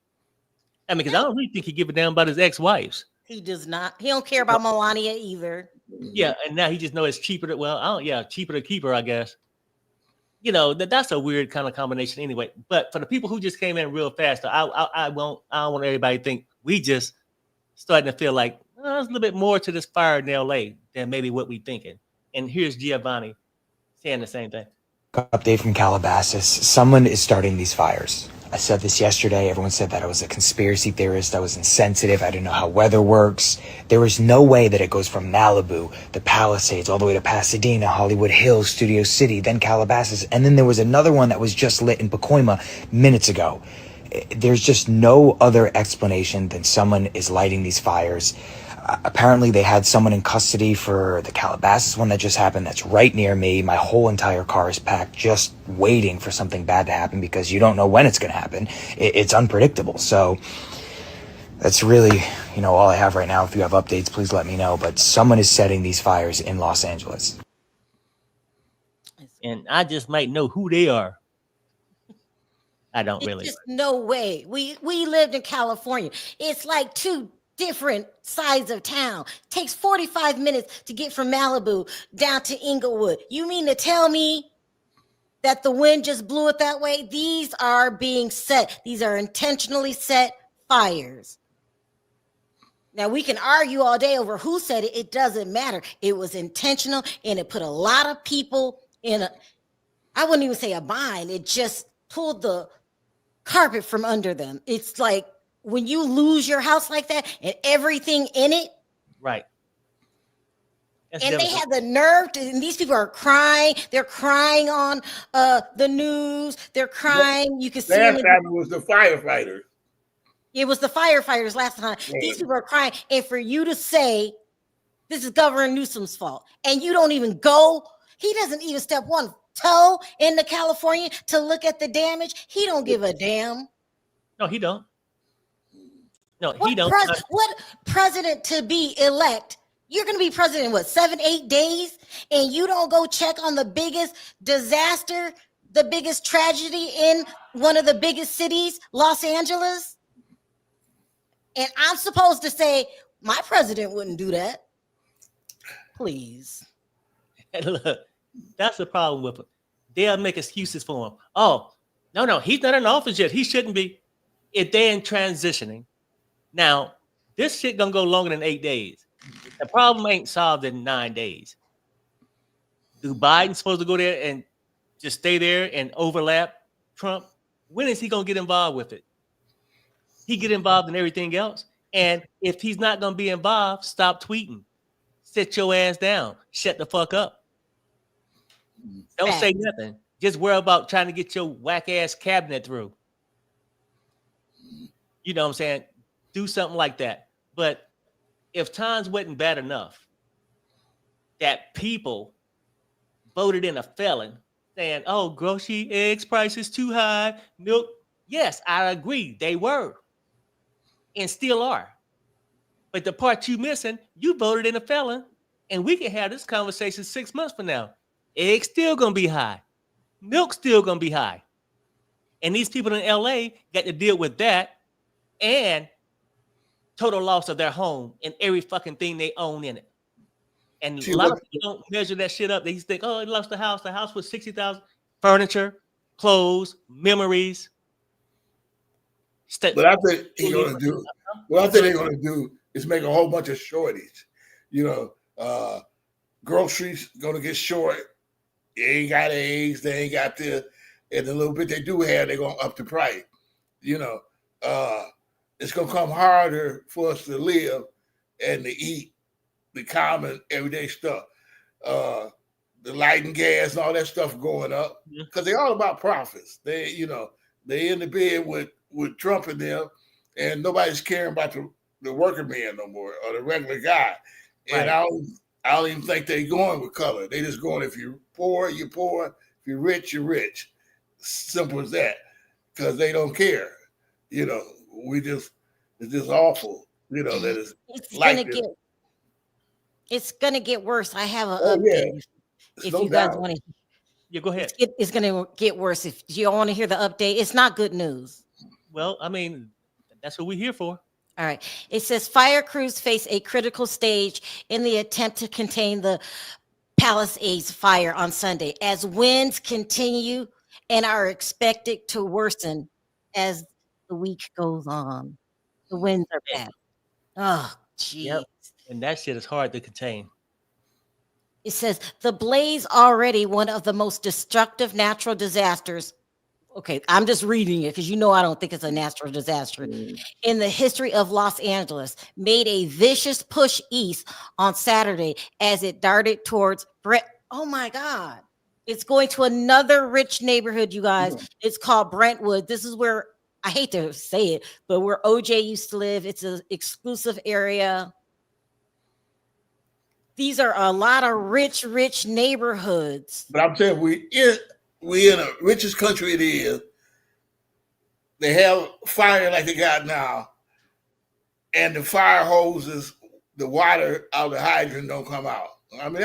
I mean, because I don't really think he give a damn about his ex-wives. He does not. He don't care about Melania either. Yeah, and now he just know it's cheaper cheaper to keep her, I guess. You know, that's a weird kind of combination anyway. But for the people who just came in real fast, I don't want everybody to think we just starting to feel like there's a little bit more to this fire in L.A. than maybe what we thinking. And here's Giovanni saying the same thing. Update from Calabasas. Someone is starting these fires. I said this yesterday. Everyone said that I was a conspiracy theorist. I was insensitive. I didn't know how weather works. There is no way that it goes from Malibu, the Palisades, all the way to Pasadena, Hollywood Hills, Studio City, then Calabasas. And then there was another one that was just lit in Pacoima minutes ago. There's just no other explanation than someone is lighting these fires. Apparently they had someone in custody for the Calabasas one that just happened. That's right near me. My whole entire car is packed, just waiting for something bad to happen because you don't know when it's going to happen. It's unpredictable. So that's really, all I have right now. If you have updates, please let me know. But someone is setting these fires in Los Angeles. And I just might know who they are. I don't really. Just no way. We lived in California. It's like two different sides of town. Takes 45 minutes to get from Malibu down to Inglewood. You mean to tell me that the wind just blew it that way? These are being set. These are intentionally set fires. Now, we can argue all day over who said it. It doesn't matter. It was intentional, and it put a lot of people in I wouldn't even say a bind. It just pulled the carpet from under them. It's like when you lose your house like that and everything in it. Right. And they had the nerve to, and these people are crying. They're crying on the news. They're crying. You can see last time it was the firefighters. It was the firefighters last time. Yeah. These people are crying. And for you to say this is Governor Newsom's fault, and you don't even go, he doesn't even step one toe into California to look at the damage. He don't give a damn. No, he don't. No, he don't. What president to be elect? You're going to be president in what, 7-8 days? And you don't go check on the biggest disaster, the biggest tragedy in one of the biggest cities, Los Angeles? And I'm supposed to say, my president wouldn't do that. Please. And look, that's the problem with him. They'll make excuses for him. Oh, no, he's not in office yet. He shouldn't be. If they're in transitioning. Now, this shit gonna go longer than 8 days. The problem ain't solved in 9 days. Do Biden supposed to go there and just stay there and overlap Trump? When is he gonna get involved with it? He get involved in everything else. And if he's not gonna be involved, stop tweeting. Sit your ass down. Shut the fuck up. Don't say nothing. Just worry about trying to get your whack ass cabinet through. You know what I'm saying? Do something like that. But if times wasn't bad enough that people voted in a felon saying, oh, grocery eggs prices too high, milk. Yes, I agree. They were and still are. But the part you missing, you voted in a felon, and we can have this conversation 6 months from now. Eggs still going to be high. Milk still going to be high. And these people in L.A. got to deal with that and total loss of their home and every fucking thing they own in it. And a lot of people don't measure that shit up. They just think, oh, they lost the house. The house was $60,000. Furniture, clothes, memories. But I think he's going to do. what I think they're going to do is make a whole bunch of shortage. You know, groceries going to get short. They ain't got eggs. They ain't got this. And the little bit they do have, they're going to up the price. You know, it's going to come harder for us to live and to eat the common everyday stuff. The light and gas and all that stuff going up because they're all about profits. They, you know, they in the bed with Trump and them, and nobody's caring about the working man no more or the regular guy. And I don't even think they're going with color. They just going, if you're poor, you're poor. If you're rich, you're rich. Simple as that. Because they don't care. You know, it's just awful. You know, that it's like this. It's gonna get worse. I have an update. Yeah. If No you guys doubt. want to, Yeah, go ahead. it's gonna get worse. If you want to hear the update, it's not good news. Well, I mean, that's what we're here for. All right. It says fire crews face a critical stage in the attempt to contain the Palisades fire on Sunday as winds continue and are expected to worsen as the week goes on. The winds are bad. Oh, geez. Yep. And that shit is hard to contain. It says the blaze already one of the most destructive natural disasters. Okay, I'm just reading it because I don't think it's a natural disaster in the history of Los Angeles. Made a vicious push east on Saturday as it darted towards Brent. Oh my God. It's going to another rich neighborhood, you guys. It's called Brentwood. This is where, I hate to say it, but where OJ used to live. It's an exclusive area. These are a lot of rich neighborhoods. But I'm telling you, we in the richest country it is. They have fire like they got now, and the fire hoses, the water out of the hydrant don't come out. I mean,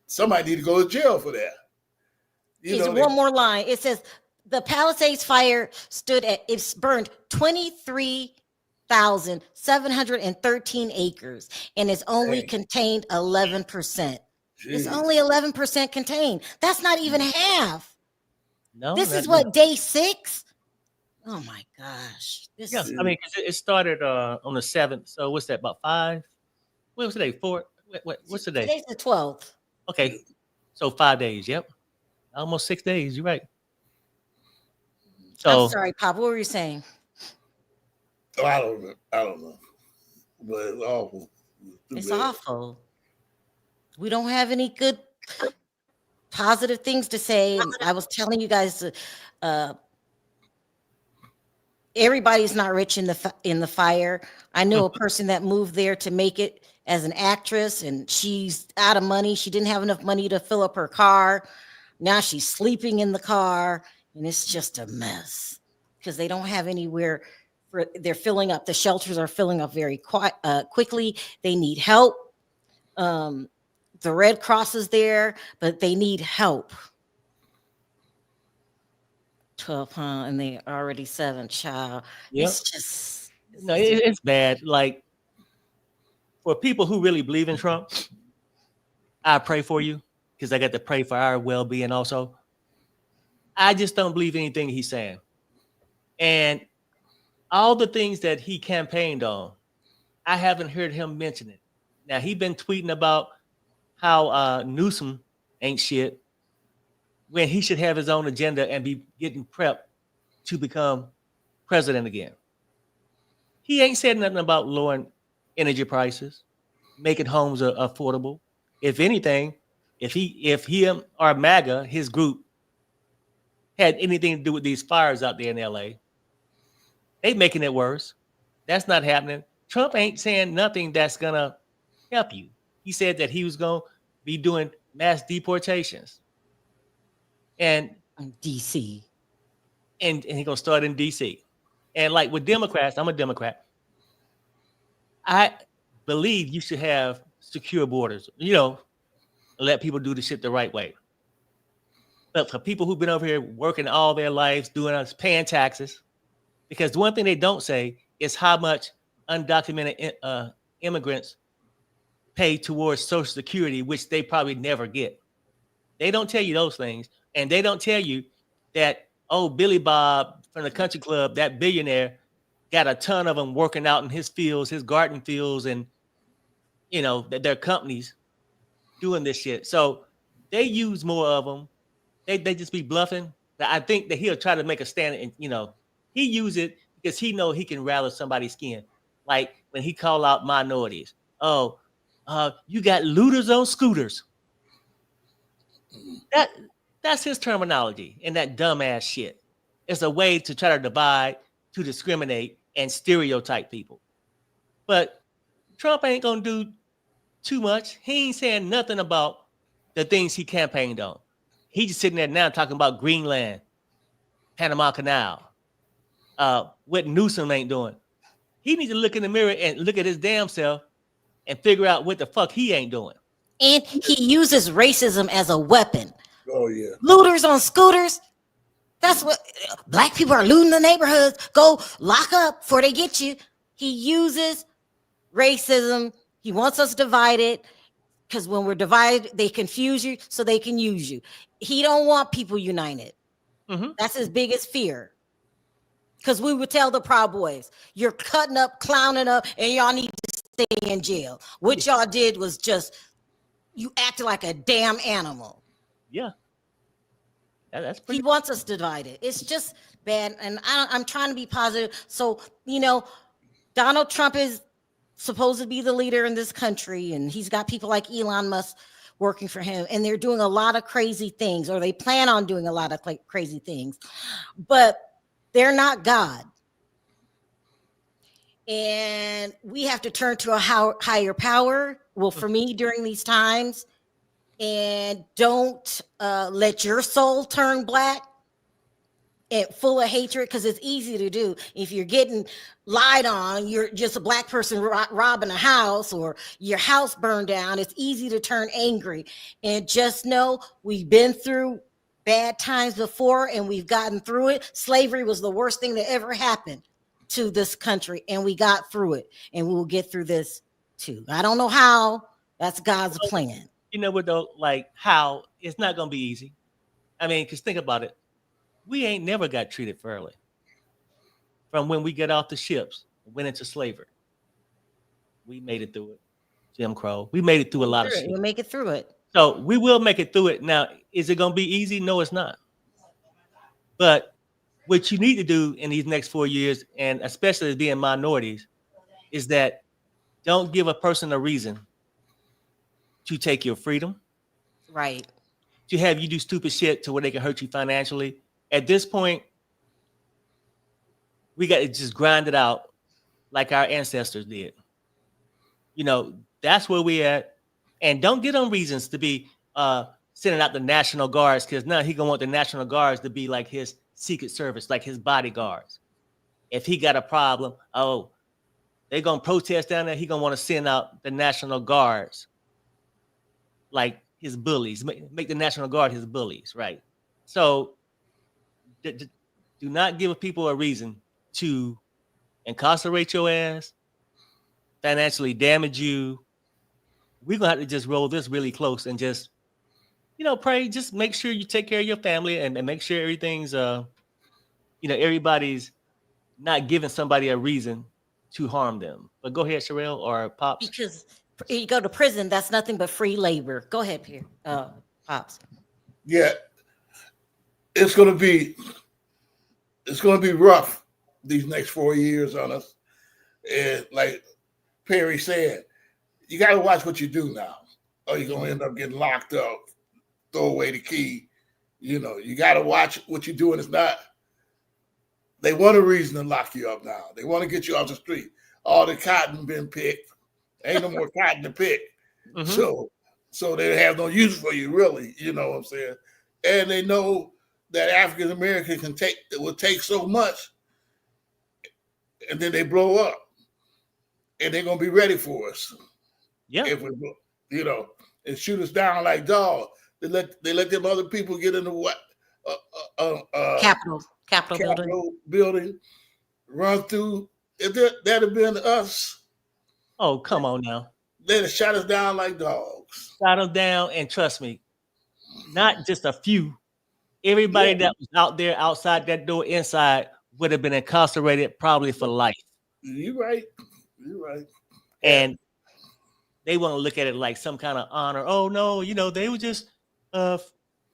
somebody need to go to jail for that. One more line. It says the Palisades fire it's burned 23,713 acres and it's only contained 11%. It's only 11% contained. That's not even half. No, this is what, day 6? Oh my gosh. I mean, it started on the 7th. So what's that? About 5? What was today? 4? What's today? Today's the 12th. Okay, so 5 days. Yep, almost 6 days. You're right. So I'm sorry, Pop. What were you saying? Oh, I don't know. But it's awful. It's awful. We don't have any good positive things to say. And I was telling you guys, everybody's not rich in the fire. I know a person that moved there to make it as an actress, and she's out of money. She didn't have enough money to fill up her car. Now she's sleeping in the car, and it's just a mess because they don't have anywhere. They're filling up. The shelters are filling up very quickly. They need help. The Red Cross is there, but they need help. 12, huh? And they already 7, child. Yep. It's just it's bad. Like, for people who really believe in Trump, I pray for you because I got to pray for our well-being also. I just don't believe anything he's saying. And all the things that he campaigned on, I haven't heard him mention it. Now, he's been tweeting about how Newsom ain't shit when he should have his own agenda and be getting prepped to become president again. He ain't said nothing about lowering energy prices, making homes affordable. If anything, if he or Maga, his group, had anything to do with these fires out there in L.A., they making it worse. That's not happening. Trump ain't saying nothing that's gonna help you. He said that he was gonna be doing mass deportations, and DC, and he gonna start in DC. And like with Democrats, I'm a Democrat. I believe you should have secure borders. Let people do the shit the right way. But for people who've been over here working all their lives, paying taxes, because the one thing they don't say is how much undocumented immigrants pay towards Social Security, which they probably never get. They don't tell you those things. And they don't tell you that, Billy Bob from the country club, that billionaire, got a ton of them working out in his fields, his garden fields, and their companies doing this shit. So they use more of them. They just be bluffing. I think that he'll try to make a stand, and he use it because he know he can rally somebody's skin. Like when he call out minorities. Oh, you got looters on scooters. That's his terminology, and that dumbass shit. It's a way to try to divide, to discriminate, and stereotype people. But Trump ain't gonna do too much. He ain't saying nothing about the things he campaigned on. He just sitting there now talking about Greenland, Panama Canal, what Newsom ain't doing. He needs to look in the mirror and look at his damn self and figure out what the fuck he ain't doing. And he uses racism as a weapon. Oh yeah. Looters on scooters. That's what black people are looting the neighborhoods. Go lock up before they get you. He uses racism. He wants us divided because when we're divided, they confuse you so they can use you. He don't want people united. Mm-hmm. That's his biggest fear. Because we would tell the Proud Boys, you're cutting up, clowning up, and y'all need to stay in jail. What y'all did was just, you acted like a damn animal. Yeah. That's pretty. He wants us divided. It's just bad. And I'm trying to be positive. So, Donald Trump is supposed to be the leader in this country. And he's got people like Elon Musk working for him. And they're doing a lot of crazy things, or they plan on doing a lot of crazy things. But they're not God. And we have to turn to a higher power. Well, for me, during these times, and don't let your soul turn black and full of hatred, because it's easy to do. If you're getting lied on, you're just a black person robbing a house, or your house burned down, it's easy to turn angry. And just know we've been through bad times before and we've gotten through it. Slavery was the worst thing that ever happened to this country, and we got through it, and we will get through this too. I don't know how. That's God's plan. You know what though? Like how it's not gonna be easy. I mean, because think about it. We ain't never got treated fairly. From when we get off the ships, went into slavery. We made it through it. Jim Crow. We made it through a lot of shit. We'll make it through it. So we will make it through it. Now, is it gonna be easy? No, it's not. But what you need to do in these next 4 years, and especially as being minorities, is that don't give a person a reason to take your freedom, Right. to have you do stupid shit to where they can hurt you financially. At this point, we got to just grind it out like our ancestors did. That's where we at. And don't get on reasons to be sending out the National Guards, because now he gonna want the National Guards to be like his Secret Service, like his bodyguards. If he got a problem, they gonna protest down there, he gonna want to send out the National Guards like his bullies, make the National Guard his bullies, right? So do not give people a reason to incarcerate your ass, financially damage you. We're gonna have to just roll this really close and just, pray. Just make sure you take care of your family and make sure everything's, everybody's not giving somebody a reason to harm them. But go ahead, Sherelle or Pops. Because you go to prison, that's nothing but free labor. Go ahead, Pierre. Pops. Yeah, it's gonna be rough these next 4 years on us. And like Perry said, you got to watch what you do now, or you're gonna end up getting locked up, throw away the key. You got to watch what you're doing. It's not. They want a reason to lock you up now. They want to get you off the street. All the cotton been picked. Ain't no more cotton to pick. Mm-hmm. So they have no use for you, really. You know what I'm saying? And they know that African American will take so much, and then they blow up, and they're gonna be ready for us. Yeah. If we, and shoot us down like dogs. They let them other people get into what? Capitol building, run through. That'd have been us. Oh, come on now. They'd have shot us down like dogs. Shot us down, and trust me, not just a few. Everybody that was out there, outside that door, inside, would have been incarcerated probably for life. You're right. You're right. And they want to look at it like some kind of honor. Oh no, they were just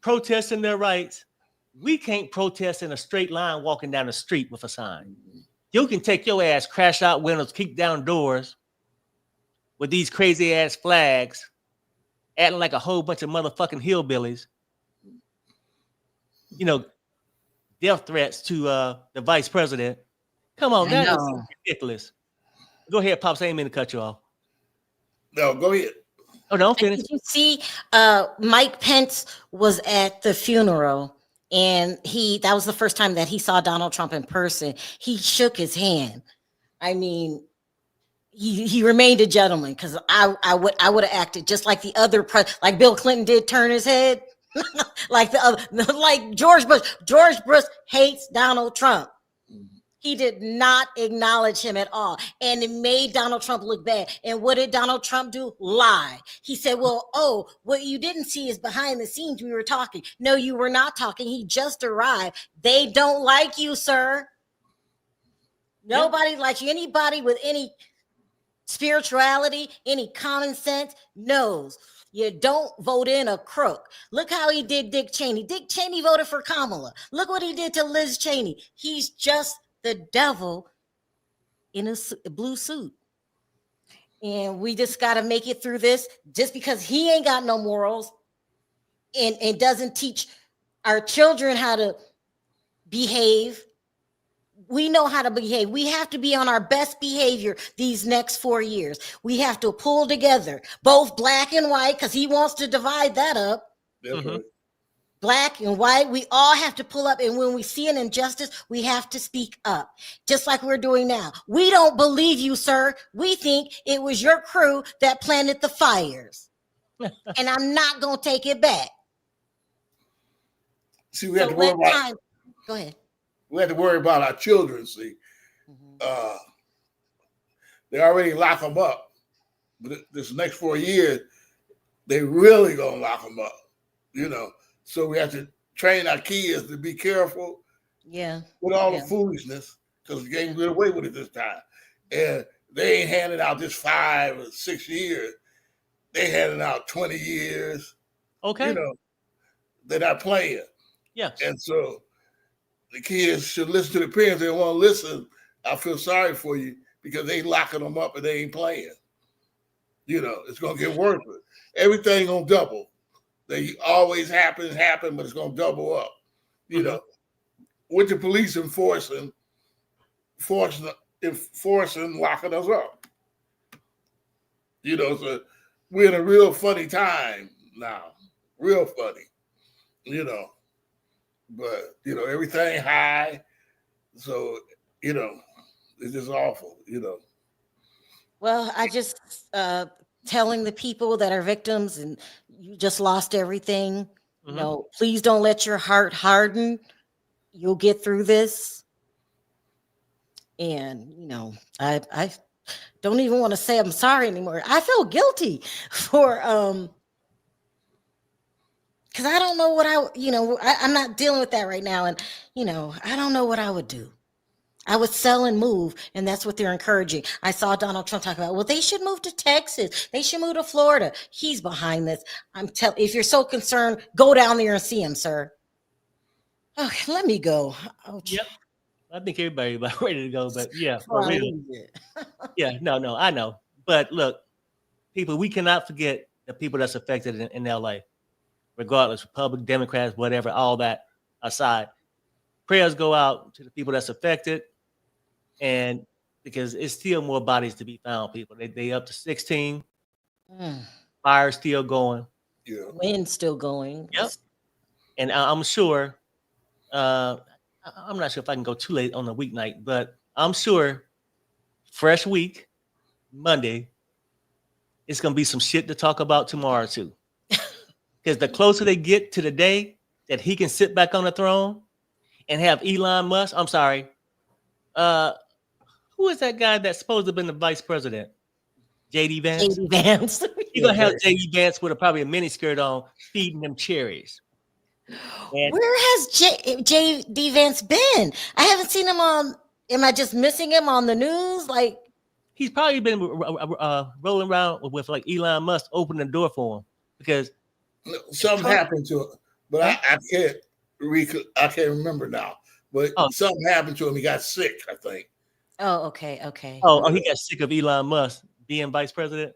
protesting their rights. We can't protest in a straight line walking down the street with a sign. You can take your ass, crash out windows, kick down doors with these crazy ass flags, acting like a whole bunch of motherfucking hillbillies. Death threats to the vice president. Come on, that is ridiculous. Go ahead, Pops. I ain't mean to cut you off. No, go ahead. Oh, no, finish. Did you see Mike Pence was at the funeral, and that was the first time that he saw Donald Trump in person. He shook his hand. I mean, he remained a gentleman, because I would have acted just like the other like Bill Clinton did, turn his head. Like George Bush. George Bush hates Donald Trump. He did not acknowledge him at all. And it made Donald Trump look bad. And what did Donald Trump do? Lie. He said, well, what you didn't see is behind the scenes we were talking. No, you were not talking. He just arrived. They don't like you, sir. Nobody likes you. Anybody with any spirituality, any common sense knows you don't vote in a crook. Look how he did Dick Cheney. Dick Cheney voted for Kamala. Look what he did to Liz Cheney. He's just the devil in a blue suit. And we just got to make it through this. Just because he ain't got no morals and doesn't teach our children how to behave, we know how to behave. We have to be on our best behavior these next 4 years. We have to pull together, both black and white, because he wants to divide that up. Mm-hmm. Black and white, we all have to pull up. And when we see an injustice, we have to speak up, just like we're doing now. We don't believe you, sir. We think it was your crew that planted the fires. And I'm not going to take it back. See, we have to worry about. Go ahead. We have to worry about our children, see. They already lock them up. But this next 4 years, they really going to lock them up, So we have to train our kids to be careful with all the foolishness, because the game get away with it this time. And they ain't handing out just 5 or 6 years. They handing out 20 years. Okay. They're not playing. Yes. And so the kids should listen to the parents. They don't want to listen. I feel sorry for you, because they locking them up and they ain't playing. It's going to get worse. Everything going to double. They always happen, but it's going to double up. With the police enforcing locking us up. So we're in a real funny time now. Real funny. But, everything high. So, it's just awful, Well, I just telling the people that are victims and you just lost everything, please don't let your heart harden. You'll get through this. And, I don't even want to say I'm sorry anymore. I feel guilty for, because I don't know what I'm not dealing with that right now. And, I don't know what I would do. I would sell and move, and that's what they're encouraging. I saw Donald Trump talk about, they should move to Texas. They should move to Florida. He's behind this. If you're so concerned, go down there and see him, sir. Okay, let me go. Yep. I think everybody's about ready to go, but yeah, for real. No, I know. But look, people, we cannot forget the people that's affected in LA, regardless, Republican, Democrats, whatever, all that aside. Prayers go out to the people that's affected, and because it's still more bodies to be found, people. They up to 16. Fire still going. Yeah. Wind still going. Yep. And I'm sure, I'm not sure if I can go too late on the weeknight, but I'm sure fresh week, Monday, it's going to be some shit to talk about tomorrow too. Because the closer they get to the day that he can sit back on the throne and have Elon Musk, I'm sorry, who is that guy that's supposed to have been the vice president? J.D. Vance? J.D. Vance. You're going to have J.D. Vance with probably a mini skirt on feeding them cherries. And Where has J.D. Vance been? I haven't seen him on. Am I just missing him on the news? Like, he's probably been rolling around with like Elon Musk opening the door for him because Something Trump- happened to him, but Huh? I can't remember now. But something happened to him. He got sick, I think. oh, okay, okay. Oh, he got sick of Elon Musk being vice president.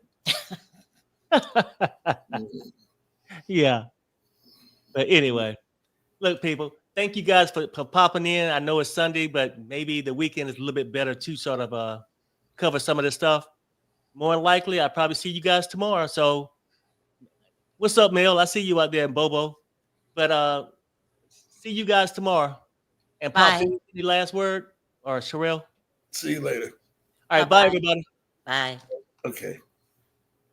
Yeah. But anyway, look, people, thank you guys for popping in. I know it's Sunday, but maybe the weekend is a little bit better to sort of cover some of this stuff. More than likely, I'll probably see you guys tomorrow. So what's up, Mel? I see you out there in Bobo. But see you guys tomorrow. And Pops, Bye. any last word? Or Sherelle? See you later. All right, bye everybody. Bye. Okay.